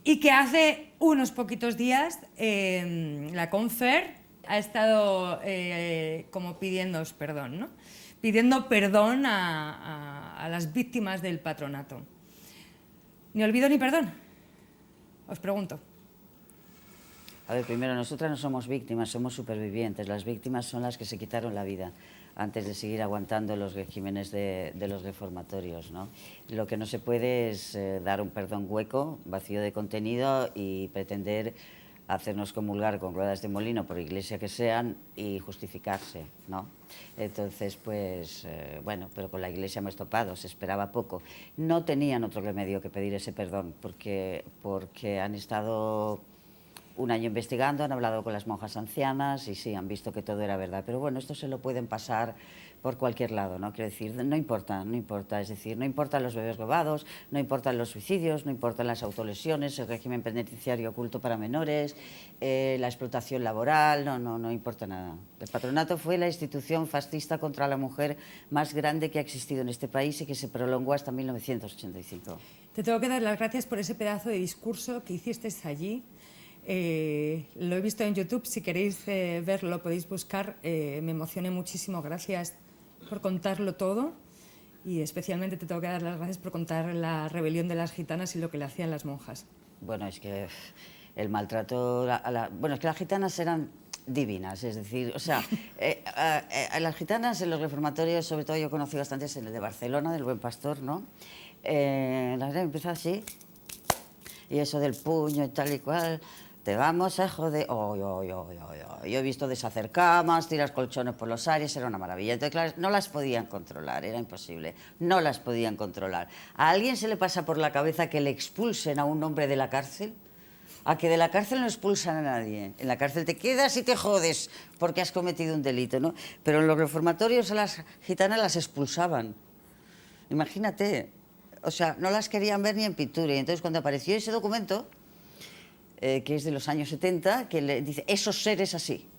y que hace unos poquitos días la Confer ha estado como pidiéndoos perdón, ¿no? Pidiendo perdón a las víctimas del patronato. Ni olvido ni perdón, os pregunto. A ver, primero, nosotras no somos víctimas, somos supervivientes. Las víctimas son las que se quitaron la vida antes de seguir aguantando los regímenes de los reformatorios, ¿no? Lo que no se puede es dar un perdón hueco, vacío de contenido y pretender hacernos comulgar con ruedas de molino, por iglesia que sean, y justificarse, ¿no? Entonces, pues, bueno, pero con la iglesia hemos topado, se esperaba poco. No tenían otro remedio que pedir ese perdón, porque han estado un año investigando, han hablado con las monjas ancianas y sí, han visto que todo era verdad. Pero bueno, esto se lo pueden pasar por cualquier lado, ¿no? Quiero decir, no importa, es decir, no importan los bebés robados, no importan los suicidios, no importan las autolesiones, el régimen penitenciario oculto para menores, la explotación laboral, no importa nada. El patronato fue la institución fascista contra la mujer más grande que ha existido en este país y que se prolongó hasta 1985. Te tengo que dar las gracias por ese pedazo de discurso que hiciste allí. Lo he visto en YouTube, si queréis verlo lo podéis buscar. Me emocioné muchísimo, gracias por contarlo todo y especialmente te tengo que dar las gracias por contar la rebelión de las gitanas y lo que le hacían las monjas. Bueno, es que el maltrato bueno, es que las gitanas eran divinas, es decir, o sea, las gitanas en los reformatorios, sobre todo yo conocí bastantes en el de Barcelona, del Buen Pastor, ¿no? La gente empieza así, y eso del puño y tal y cual, te vamos a joder. Yo he visto deshacer camas, tirar colchones por los aires, era una maravilla. Entonces, claro, no las podían controlar, era imposible, no las podían controlar. ¿A alguien se le pasa por la cabeza que le expulsen a un hombre de la cárcel? A que de la cárcel no expulsan a nadie. En la cárcel te quedas y te jodes porque has cometido un delito, ¿no? Pero en los reformatorios a las gitanas las expulsaban. Imagínate, o sea, no las querían ver ni en pintura. Y entonces cuando apareció ese documento, que es de los años 70, que le dice, esos seres así,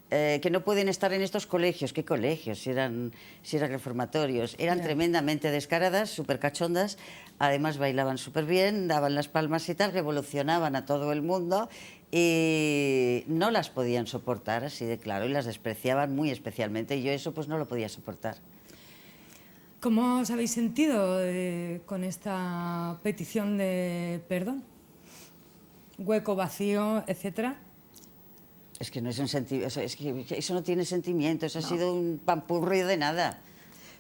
que no pueden estar en estos colegios. ¿Qué colegios? Si eran reformatorios. Eran tremendamente descaradas, súper cachondas, además bailaban súper bien, daban las palmas y tal, revolucionaban a todo el mundo y no las podían soportar, así de claro, y las despreciaban muy especialmente, y yo eso pues no lo podía soportar. ¿Cómo os habéis sentido con esta petición de perdón? Hueco, vacío, etcétera. Es que no es un sentimiento, es que eso no tiene sentimiento, eso ha sido un pampurri de nada.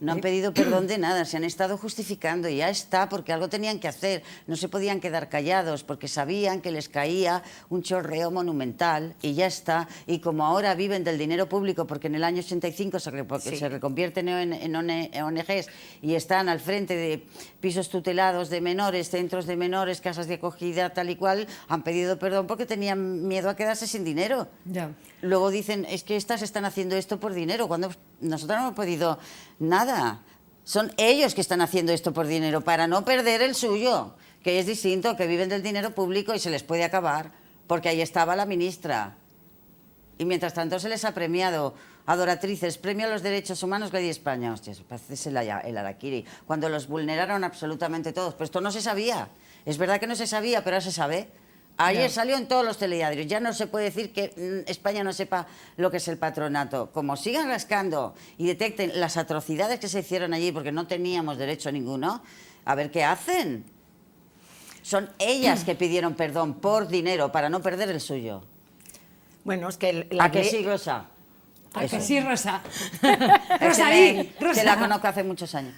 No han pedido perdón de nada, se han estado justificando y ya está, porque algo tenían que hacer. No se podían quedar callados porque sabían que les caía un chorreo monumental y ya está. Y como ahora viven del dinero público, porque en el año 85 se reconvierten en ONGs y están al frente de pisos tutelados de menores, centros de menores, casas de acogida, tal y cual, han pedido perdón porque tenían miedo a quedarse sin dinero. Ya. Luego dicen, es que estas están haciendo esto por dinero, cuando nosotros no hemos pedido nada. Son ellos que están haciendo esto por dinero, para no perder el suyo, que es distinto, que viven del dinero público y se les puede acabar, porque ahí estaba la ministra. Y mientras tanto se les ha premiado adoratrices, premio a los derechos humanos, Ley de España. Hostia, parece el harakiri, cuando los vulneraron absolutamente todos. Pero esto no se sabía. Es verdad que no se sabía, pero ahora se sabe. Ayer salió en todos los telediarios. Ya no se puede decir que España no sepa lo que es el patronato. Como sigan rascando y detecten las atrocidades que se hicieron allí, porque no teníamos derecho a ninguno, a ver qué hacen. Son ellas que pidieron perdón por dinero, para no perder el suyo. Bueno, es que... ¿A qué sí, Rosa? ¿A que sí, Rosa? Rosa, Rosa. la conozco hace muchos años.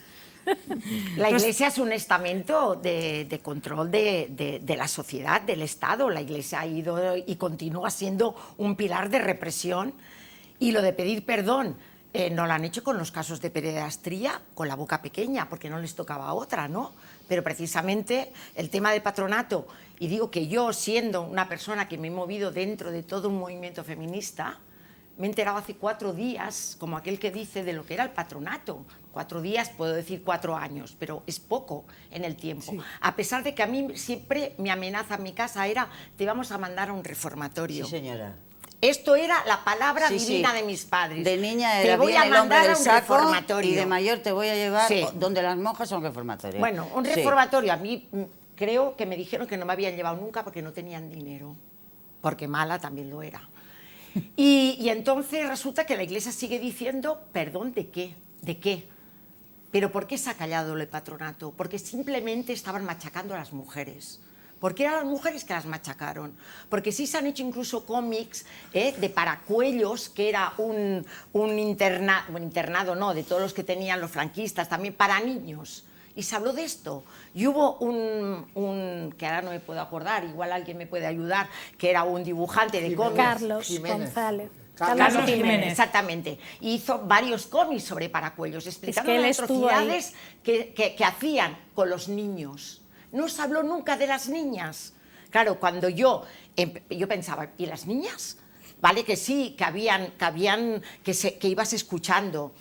La Iglesia es un estamento de control de la sociedad, del Estado. La Iglesia ha ido y continúa siendo un pilar de represión. Y lo de pedir perdón, no lo han hecho con los casos de pederastría, con la boca pequeña, porque no les tocaba otra, ¿no? Pero precisamente el tema del patronato, y digo que yo, siendo una persona que me he movido dentro de todo un movimiento feminista, me he enterado hace 4 días, como aquel que dice, de lo que era el patronato. 4 días, puedo decir 4 años, pero es poco en el tiempo. Sí. A pesar de que a mí siempre mi amenaza en mi casa era, te vamos a mandar a un reformatorio. Sí, señora. Esto era la palabra divina de mis padres. De niña era te voy a el hombre mandar del a un saco reformatorio. Y de mayor te voy a llevar donde las monjas son reformatorios. Bueno, un reformatorio, a mí creo que me dijeron que no me habían llevado nunca porque no tenían dinero. Porque mala también lo era. Y entonces resulta que la Iglesia sigue diciendo, perdón, ¿de qué? ¿De qué? ¿Pero por qué se ha callado el patronato? Porque simplemente estaban machacando a las mujeres. Porque eran las mujeres que las machacaron. Porque sí se han hecho incluso cómics de Paracuellos, que era un internado, no, de todos los que tenían los franquistas, también para niños. Y se habló de esto. Y hubo que ahora no me puedo acordar, igual alguien me puede ayudar, que era un dibujante de cómics. Carlos González. Carlos Jiménez, exactamente. Hizo varios cómics sobre Paracuellos, explicando las atrocidades que hacían con los niños. No se habló nunca de las niñas. Claro, cuando yo pensaba, ¿y las niñas? Vale, que sí, que ibas escuchando.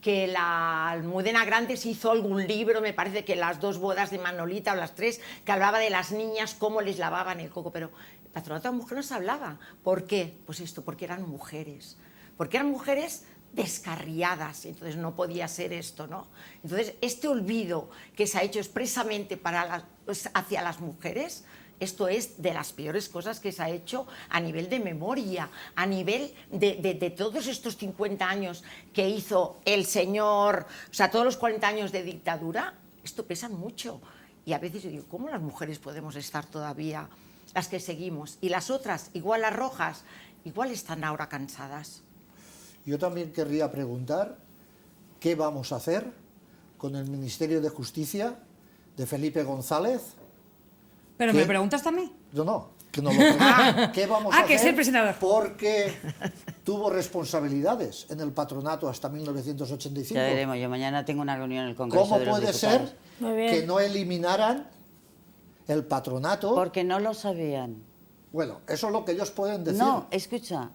Que la Almudena Grandes hizo algún libro, me parece que las 2 bodas de Manolita o las 3, que hablaba de las niñas, cómo les lavaban el coco, pero el patronato de mujeres no se hablaba. ¿Por qué? Pues esto, porque eran mujeres. Porque eran mujeres descarriadas, entonces no podía ser esto, ¿no? Entonces, este olvido que se ha hecho expresamente hacia las mujeres, esto es de las peores cosas que se ha hecho a nivel de memoria, a nivel de todos estos 50 años que hizo el señor, o sea, todos los 40 años de dictadura, esto pesa mucho. Y a veces yo digo, ¿cómo las mujeres podemos estar todavía, las que seguimos? Y las otras, igual las rojas, igual están ahora cansadas. Yo también querría preguntar, ¿qué vamos a hacer con el Ministerio de Justicia de Felipe González? ¿Pero me preguntas también? No, que no lo pregunto. ¿Qué vamos a hacer? Que es el presentador. Porque tuvo responsabilidades en el patronato hasta 1985. Ya veremos, yo mañana tengo una reunión en el Congreso ¿Cómo de los puede Diputados. ser que no eliminaran el patronato? Porque no lo sabían. Bueno, eso es lo que ellos pueden decir. No, escucha,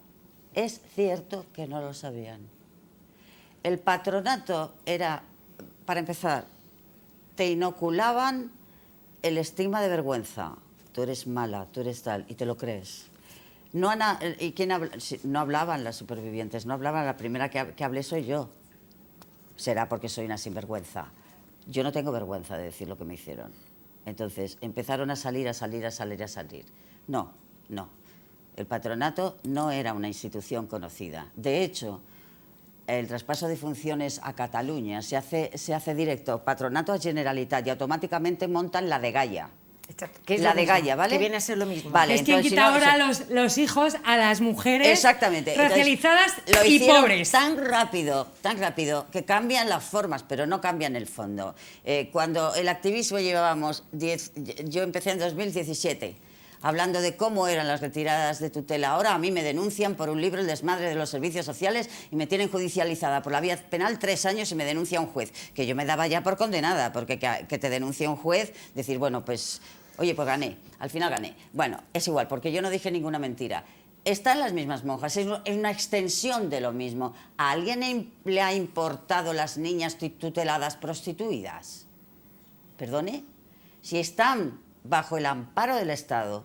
es cierto que no lo sabían. El patronato era, para empezar, te inoculaban el estigma de vergüenza. Tú eres mala, tú eres tal, y te lo crees. No, ¿y quién habla? No hablaban las supervivientes, no hablaban, la primera que hablé soy yo. Será porque soy una sinvergüenza. Yo no tengo vergüenza de decir lo que me hicieron. Entonces, empezaron a salir. No, no. El patronato no era una institución conocida. De hecho, el traspaso de funciones a Cataluña se hace directo, patronato a Generalitat, y automáticamente montan la de Gaia. La de Gaia, ¿vale? Que viene a ser lo mismo. Vale, es quien quita ahora los hijos a las mujeres. Exactamente. Racializadas y pobres. Tan rápido, que cambian las formas, pero no cambian el fondo. Cuando el activismo llevábamos yo empecé en 2017. Hablando de cómo eran las retiradas de tutela. Ahora a mí me denuncian por un libro, El desmadre de los servicios sociales, y me tienen judicializada por la vía penal 3 años y me denuncia un juez, que yo me daba ya por condenada, porque que te denuncie un juez, decir, bueno, pues, oye, pues gané, al final gané. Bueno, es igual, porque yo no dije ninguna mentira. Están las mismas monjas, es una extensión de lo mismo. ¿A alguien le ha importado las niñas tuteladas prostituidas? ¿Perdone? Si están bajo el amparo del Estado,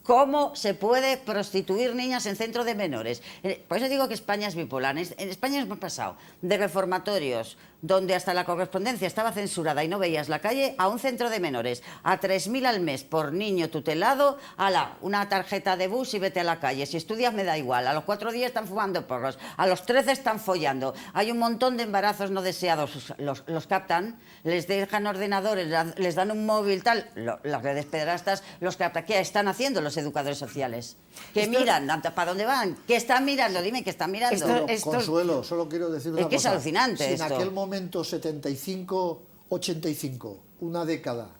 ¿cómo se puede prostituir niñas en centro de menores? Por eso digo que España es bipolar. En España hemos pasado de reformatorios donde hasta la correspondencia estaba censurada y no veías la calle, a un centro de menores, a 3.000 al mes por niño tutelado, ala, una tarjeta de bus y vete a la calle. Si estudias me da igual, a los 4 días están fumando porros, a los 13 están follando, hay un montón de embarazos no deseados, los captan, les dejan ordenadores, les dan un móvil, tal, las redes pederastas los captan. ¿Qué están haciendo los educadores sociales? ¿Qué miran? ¿Para dónde van? ¿Qué están mirando? Dime, ¿qué están mirando? Consuelo, solo quiero decir una cosa. Es que es alucinante Si esto. en aquel momento 75-85, una década,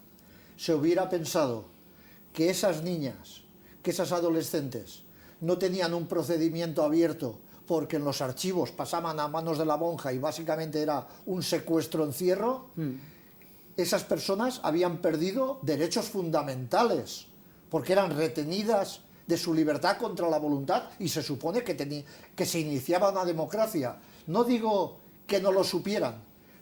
se hubiera pensado que esas niñas, que esas adolescentes, no tenían un procedimiento abierto porque en los archivos pasaban a manos de la monja y básicamente era un secuestro-encierro, esas personas habían perdido derechos fundamentales porque eran retenidas de su libertad contra la voluntad y se supone que se iniciaba una democracia. No digo que no lo supieran,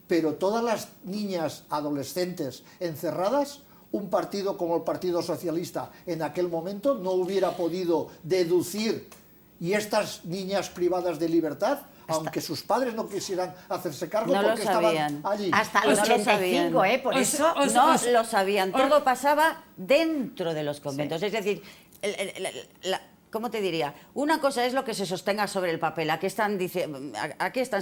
pero todas las niñas adolescentes encerradas, un partido como el Partido Socialista en aquel momento no hubiera podido deducir, y estas niñas privadas de libertad, aunque sus padres no quisieran hacerse cargo no porque lo sabían. estaban allí. Hasta los 85, por eso no lo sabían. Todo pasaba dentro de los conventos. Sí. Es decir, ¿cómo te diría? Una cosa es lo que se sostenga sobre el papel. Aquí están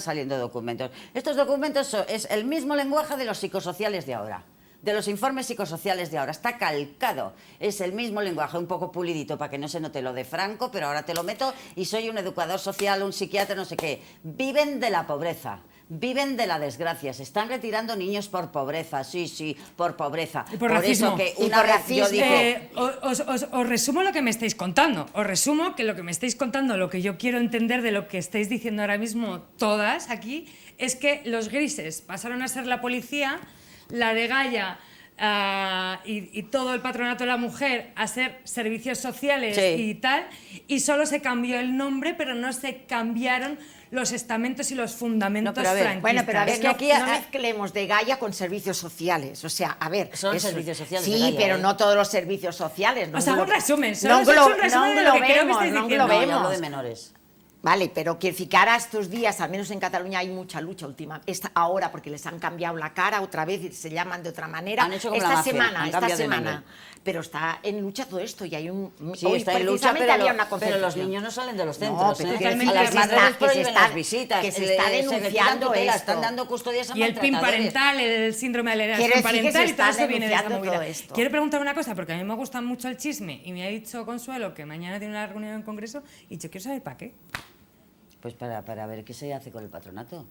saliendo documentos. Estos documentos es el mismo lenguaje de los psicosociales de ahora. De los informes psicosociales de ahora, está calcado, es el mismo lenguaje, un poco pulidito para que no se note lo de Franco, pero ahora te lo meto y soy un educador social, un psiquiatra, no sé qué. Viven de la pobreza, viven de la desgracia, se están retirando niños por pobreza, sí, por pobreza. Y por racismo. Eso que una vez yo dije... Os resumo lo que me estáis contando, os resumo que lo que me estáis contando, lo que yo quiero entender de lo que estáis diciendo ahora mismo todas aquí, es que los grises pasaron a ser la policía, la de Gaia y todo el patronato de la mujer a ser servicios sociales y tal, y solo se cambió el nombre, pero no se cambiaron los estamentos y los fundamentos franquistas. Bueno, pero a ver, no mezclemos de Gaia con servicios sociales. O sea, a ver... Son servicios sociales sí, de Gaia, pero no todos los servicios sociales. O sea, un resumen. No englobemos. Hablo de menores. Vale, pero que ficar a estos días, al menos en Cataluña hay mucha lucha última, ahora porque les han cambiado la cara otra vez y se llaman de otra manera. Han hecho como la mafia, esta semana. Pero está en lucha todo esto y hay un... Sí, está en lucha, pero los niños no salen de los centros. Pero a las madres les prohíben las visitas. Que se está denunciando esto. Están dando custodias a y el PIN parental, el síndrome de alienación parental, y todo eso viene de esta movida. Quiero preguntar una cosa, porque a mí me gusta mucho el chisme y me ha dicho Consuelo que mañana tiene una reunión en Congreso y yo quiero saber para qué. Pues para ver qué se hace con el patronato,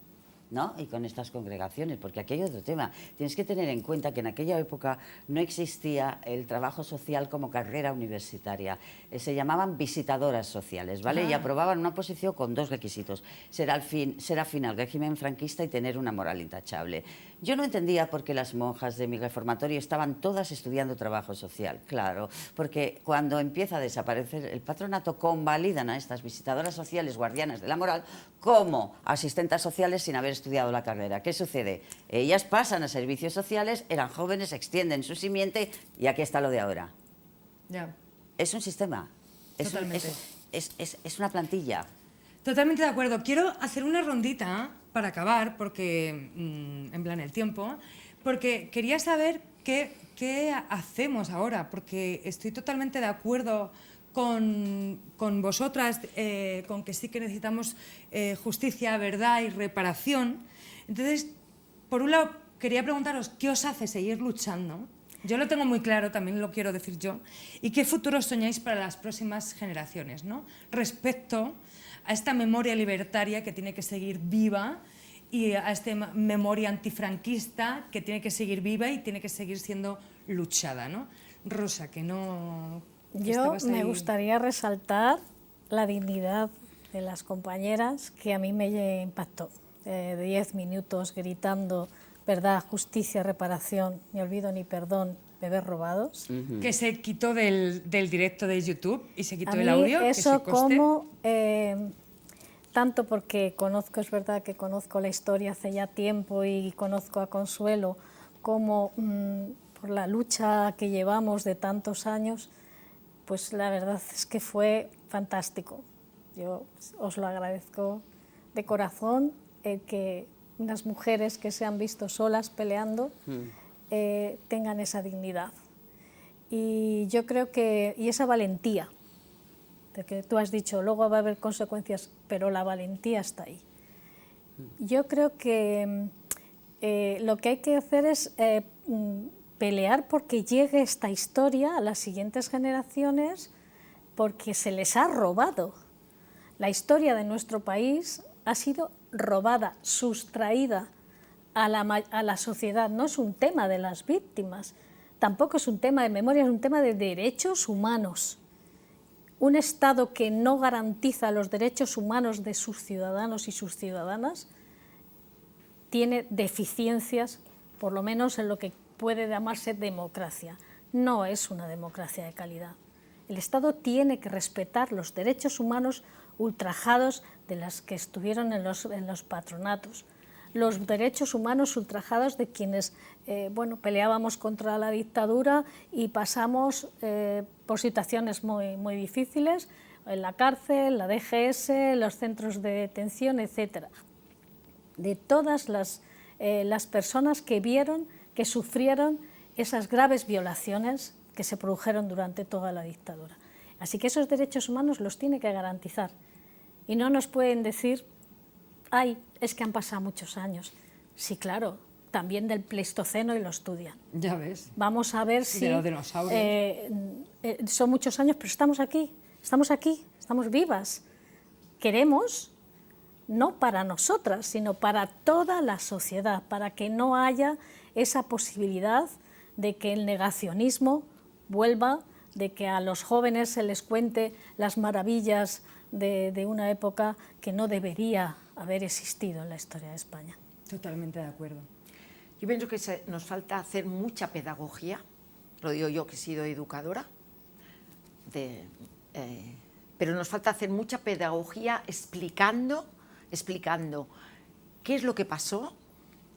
¿no? Y con estas congregaciones, porque aquí hay otro tema. Tienes que tener en cuenta que en aquella época no existía el trabajo social como carrera universitaria. Se llamaban visitadoras sociales, ¿vale? Y aprobaban una posición con 2 requisitos. Ser afín al régimen franquista y tener una moral intachable. Yo no entendía por qué las monjas de mi reformatorio estaban todas estudiando trabajo social. Claro, porque cuando empieza a desaparecer el patronato, convalidan a estas visitadoras sociales, guardianas de la moral, como asistentes sociales sin haber estudiado la carrera. ¿Qué sucede? Ellas pasan a servicios sociales, eran jóvenes, extienden su simiente y aquí está lo de ahora. Ya. Es un sistema, es una plantilla. Totalmente de acuerdo. Quiero hacer una rondita para acabar, porque en plan el tiempo, porque quería saber qué hacemos ahora, porque estoy totalmente de acuerdo con vosotras, con que sí que necesitamos justicia, verdad y reparación. Entonces, por un lado, quería preguntaros qué os hace seguir luchando. Yo lo tengo muy claro, también lo quiero decir yo. ¿Y qué futuro soñáis para las próximas generaciones, ¿no? Respecto a esta memoria libertaria que tiene que seguir viva y a esta memoria antifranquista que tiene que seguir viva y tiene que seguir siendo luchada, ¿no? Rosa, que no... Yo me gustaría resaltar la dignidad de las compañeras, que a mí me impactó. 10 minutos gritando verdad, justicia, reparación, ni olvido ni perdón, bebés robados. Que se quitó del directo de YouTube y se quitó a el audio. Eso como, tanto porque conozco, es verdad que conozco la historia hace ya tiempo y conozco a Consuelo, como por la lucha que llevamos de tantos años, pues la verdad es que fue fantástico. Yo os lo agradezco de corazón, el que unas mujeres que se han visto solas peleando tengan esa dignidad. Y yo creo que, y esa valentía, de que tú has dicho, luego va a haber consecuencias, pero la valentía está ahí. Yo creo que lo que hay que hacer es pelear porque llegue esta historia a las siguientes generaciones, porque se les ha robado. La historia de nuestro país ha sido robada, sustraída a la sociedad. No es un tema de las víctimas, tampoco es un tema de memoria, es un tema de derechos humanos. Un Estado que no garantiza los derechos humanos de sus ciudadanos y sus ciudadanas tiene deficiencias, por lo menos en lo que puede llamarse democracia. No es una democracia de calidad. El Estado tiene que respetar los derechos humanos ultrajados de las que estuvieron en los patronatos, los derechos humanos ultrajados de quienes peleábamos contra la dictadura y pasamos por situaciones muy difíciles, en la cárcel, la DGS, los centros de detención, etc. De todas las personas que vieron, que sufrieron esas graves violaciones que se produjeron durante toda la dictadura. Así que esos derechos humanos los tiene que garantizar. Y no nos pueden decir, ay, es que han pasado muchos años. Sí, claro, también del Pleistoceno y lo estudian. Ya ves. Vamos a ver si... De los dinosaurios. Son muchos años, pero estamos aquí, estamos vivas. Queremos, no para nosotras, sino para toda la sociedad, para que no haya esa posibilidad de que el negacionismo vuelva, de que a los jóvenes se les cuente las maravillas de una época que no debería haber existido en la historia de España. Totalmente de acuerdo. Yo pienso que nos falta hacer mucha pedagogía, lo digo yo que he sido educadora, pero nos falta hacer mucha pedagogía explicando qué es lo que pasó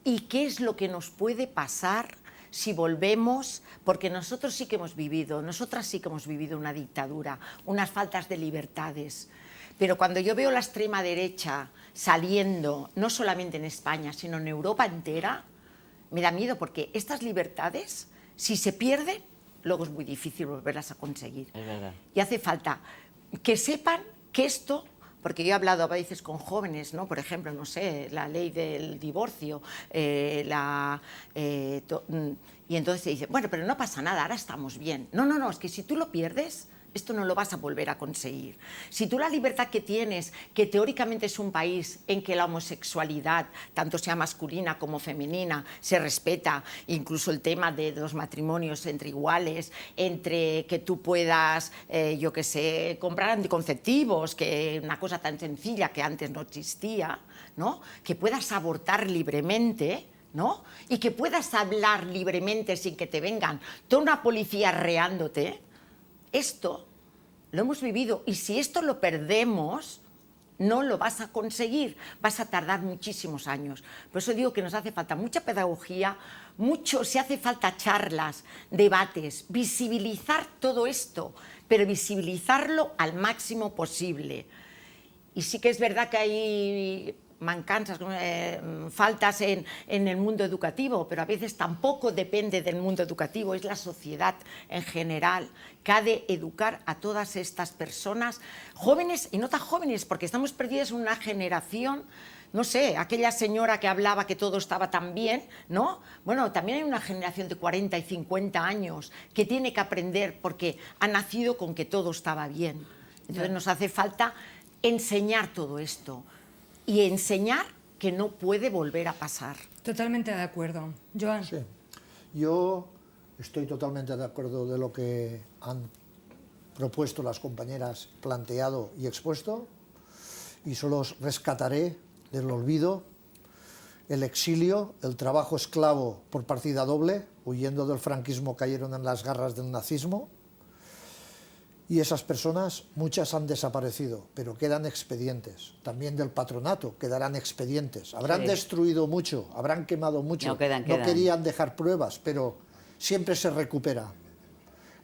y qué es lo que nos puede pasar si volvemos, porque nosotros sí que hemos vivido, nosotras sí que hemos vivido una dictadura, unas faltas de libertades. Pero cuando yo veo la extrema derecha saliendo, no solamente en España, sino en Europa entera, me da miedo, porque estas libertades, si se pierden, luego es muy difícil volverlas a conseguir. Es verdad. Y hace falta que sepan que esto, porque yo he hablado a veces con jóvenes, ¿no? Por ejemplo, no sé, la ley del divorcio, y entonces se dice, bueno, pero no pasa nada, ahora estamos bien. No, es que si tú lo pierdes, esto no lo vas a volver a conseguir. Si tú la libertad que tienes, que teóricamente es un país en que la homosexualidad, tanto sea masculina como femenina, se respeta, incluso el tema de los matrimonios entre iguales, entre que tú puedas, yo qué sé, comprar anticonceptivos, que una cosa tan sencilla que antes no existía, ¿no? Que puedas abortar libremente, ¿no? Y que puedas hablar libremente sin que te vengan toda una policía arreándote. Esto lo hemos vivido, y si esto lo perdemos, no lo vas a conseguir, vas a tardar muchísimos años. Por eso digo que nos hace falta mucha pedagogía, si hace falta charlas, debates, visibilizar todo esto, pero visibilizarlo al máximo posible. Y sí que es verdad que hay mancanzas, faltas en el mundo educativo, pero a veces tampoco depende del mundo educativo, es la sociedad en general que ha de educar a todas estas personas, jóvenes y no tan jóvenes, porque estamos perdidos en una generación, no sé, aquella señora que hablaba que todo estaba tan bien, ¿no? Bueno, también hay una generación de 40 y 50 años que tiene que aprender porque ha nacido con que todo estaba bien. Entonces nos hace falta enseñar todo esto. Y enseñar que no puede volver a pasar. Totalmente de acuerdo. Joan. Sí. Yo estoy totalmente de acuerdo de lo que han propuesto las compañeras, planteado y expuesto, y solo rescataré del olvido el exilio, el trabajo esclavo por partida doble, huyendo del franquismo cayeron en las garras del nazismo. Y esas personas, muchas han desaparecido, pero quedan expedientes. También del patronato quedarán expedientes. Habrán destruido mucho, habrán quemado mucho, no querían dejar pruebas, pero siempre se recupera.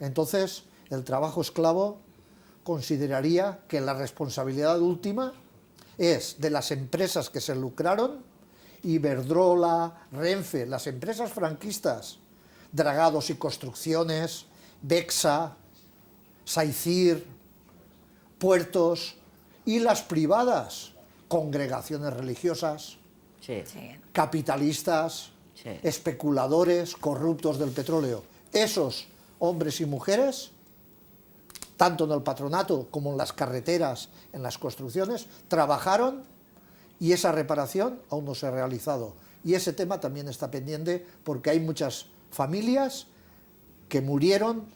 Entonces, el trabajo esclavo consideraría que la responsabilidad última es de las empresas que se lucraron Iberdrola, Renfe, las empresas franquistas, Dragados y Construcciones, Bexa, Saicir, puertos, y las privadas, congregaciones religiosas, capitalistas, especuladores, corruptos del petróleo. Esos hombres y mujeres, tanto en el patronato como en las carreteras, en las construcciones, trabajaron y esa reparación aún no se ha realizado. Y ese tema también está pendiente porque hay muchas familias que murieron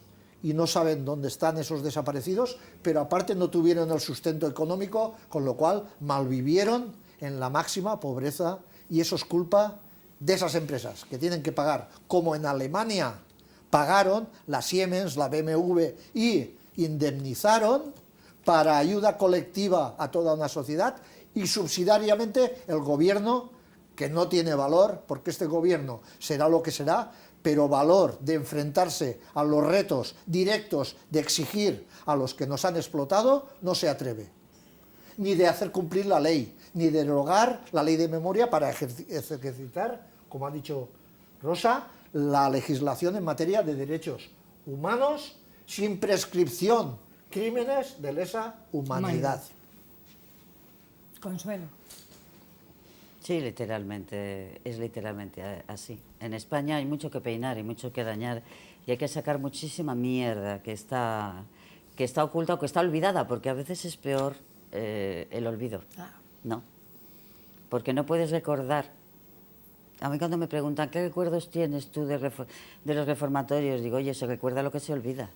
y no saben dónde están esos desaparecidos, pero aparte no tuvieron el sustento económico, con lo cual malvivieron en la máxima pobreza, y eso es culpa de esas empresas que tienen que pagar, como en Alemania pagaron la Siemens, la BMW y indemnizaron para ayuda colectiva a toda una sociedad, y subsidiariamente el gobierno, que no tiene valor, porque este gobierno será lo que será, pero valor de enfrentarse a los retos directos de exigir a los que nos han explotado, no se atreve. Ni de hacer cumplir la ley, ni de derogar la ley de memoria para ejercitar, como ha dicho Rosa, la legislación en materia de derechos humanos sin prescripción, crímenes de lesa humanidad. Consuelo. Sí, literalmente, es literalmente así. En España hay mucho que peinar y mucho que dañar, y hay que sacar muchísima mierda que está oculta o que está olvidada, porque a veces es peor el olvido, ¿no? Porque no puedes recordar. A mí cuando me preguntan, ¿qué recuerdos tienes tú de los reformatorios? Digo, oye, se recuerda lo que se olvida.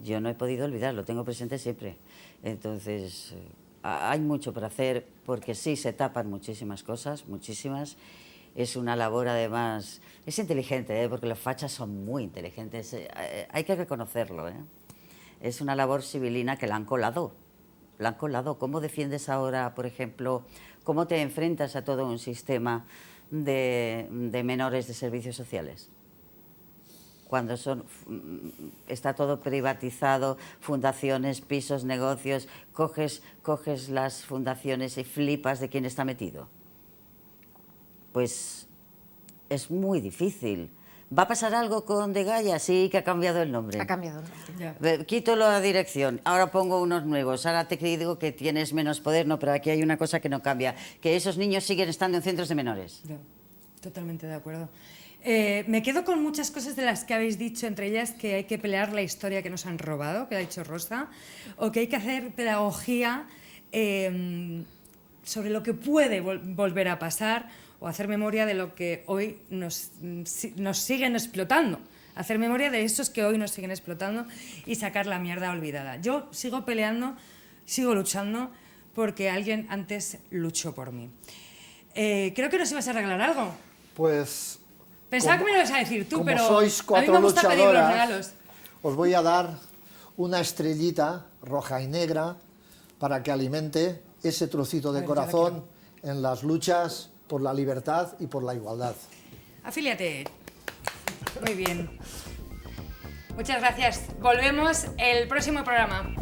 Yo no he podido olvidar, lo tengo presente siempre. Entonces, hay mucho por hacer, porque sí, se tapan muchísimas cosas, muchísimas. Es una labor, además, es inteligente, porque los fachas son muy inteligentes, hay que reconocerlo, ¿eh? Es una labor civilina que la han colado. La han colado. ¿Cómo defiendes ahora, por ejemplo, cómo te enfrentas a todo un sistema de menores de servicios sociales? Cuando está todo privatizado, fundaciones, pisos, negocios, coges las fundaciones y flipas de quién está metido. Pues es muy difícil. ¿Va a pasar algo con Degaia? Sí, que ha cambiado el nombre. Ha cambiado el nombre. Quito la dirección, ahora pongo unos nuevos, ahora te digo que tienes menos poder, no, pero aquí hay una cosa que no cambia, que esos niños siguen estando en centros de menores. Ya, totalmente de acuerdo. Me quedo con muchas cosas de las que habéis dicho, entre ellas que hay que pelear la historia que nos han robado, que ha dicho Rosa, o que hay que hacer pedagogía sobre lo que puede volver a pasar, o hacer memoria de lo que hoy nos siguen explotando, hacer memoria de esos que hoy nos siguen explotando y sacar la mierda olvidada. Yo sigo peleando, sigo luchando, porque alguien antes luchó por mí. Creo que nos ibas a regalar algo. Pues... Pensaba que me lo ibas a decir tú, pero sois a mí me gusta pedir los regalos. Os voy a dar una estrellita roja y negra para que alimente ese trocito de corazón en las luchas por la libertad y por la igualdad. Afíliate. Muy bien. Muchas gracias. Volvemos el próximo programa.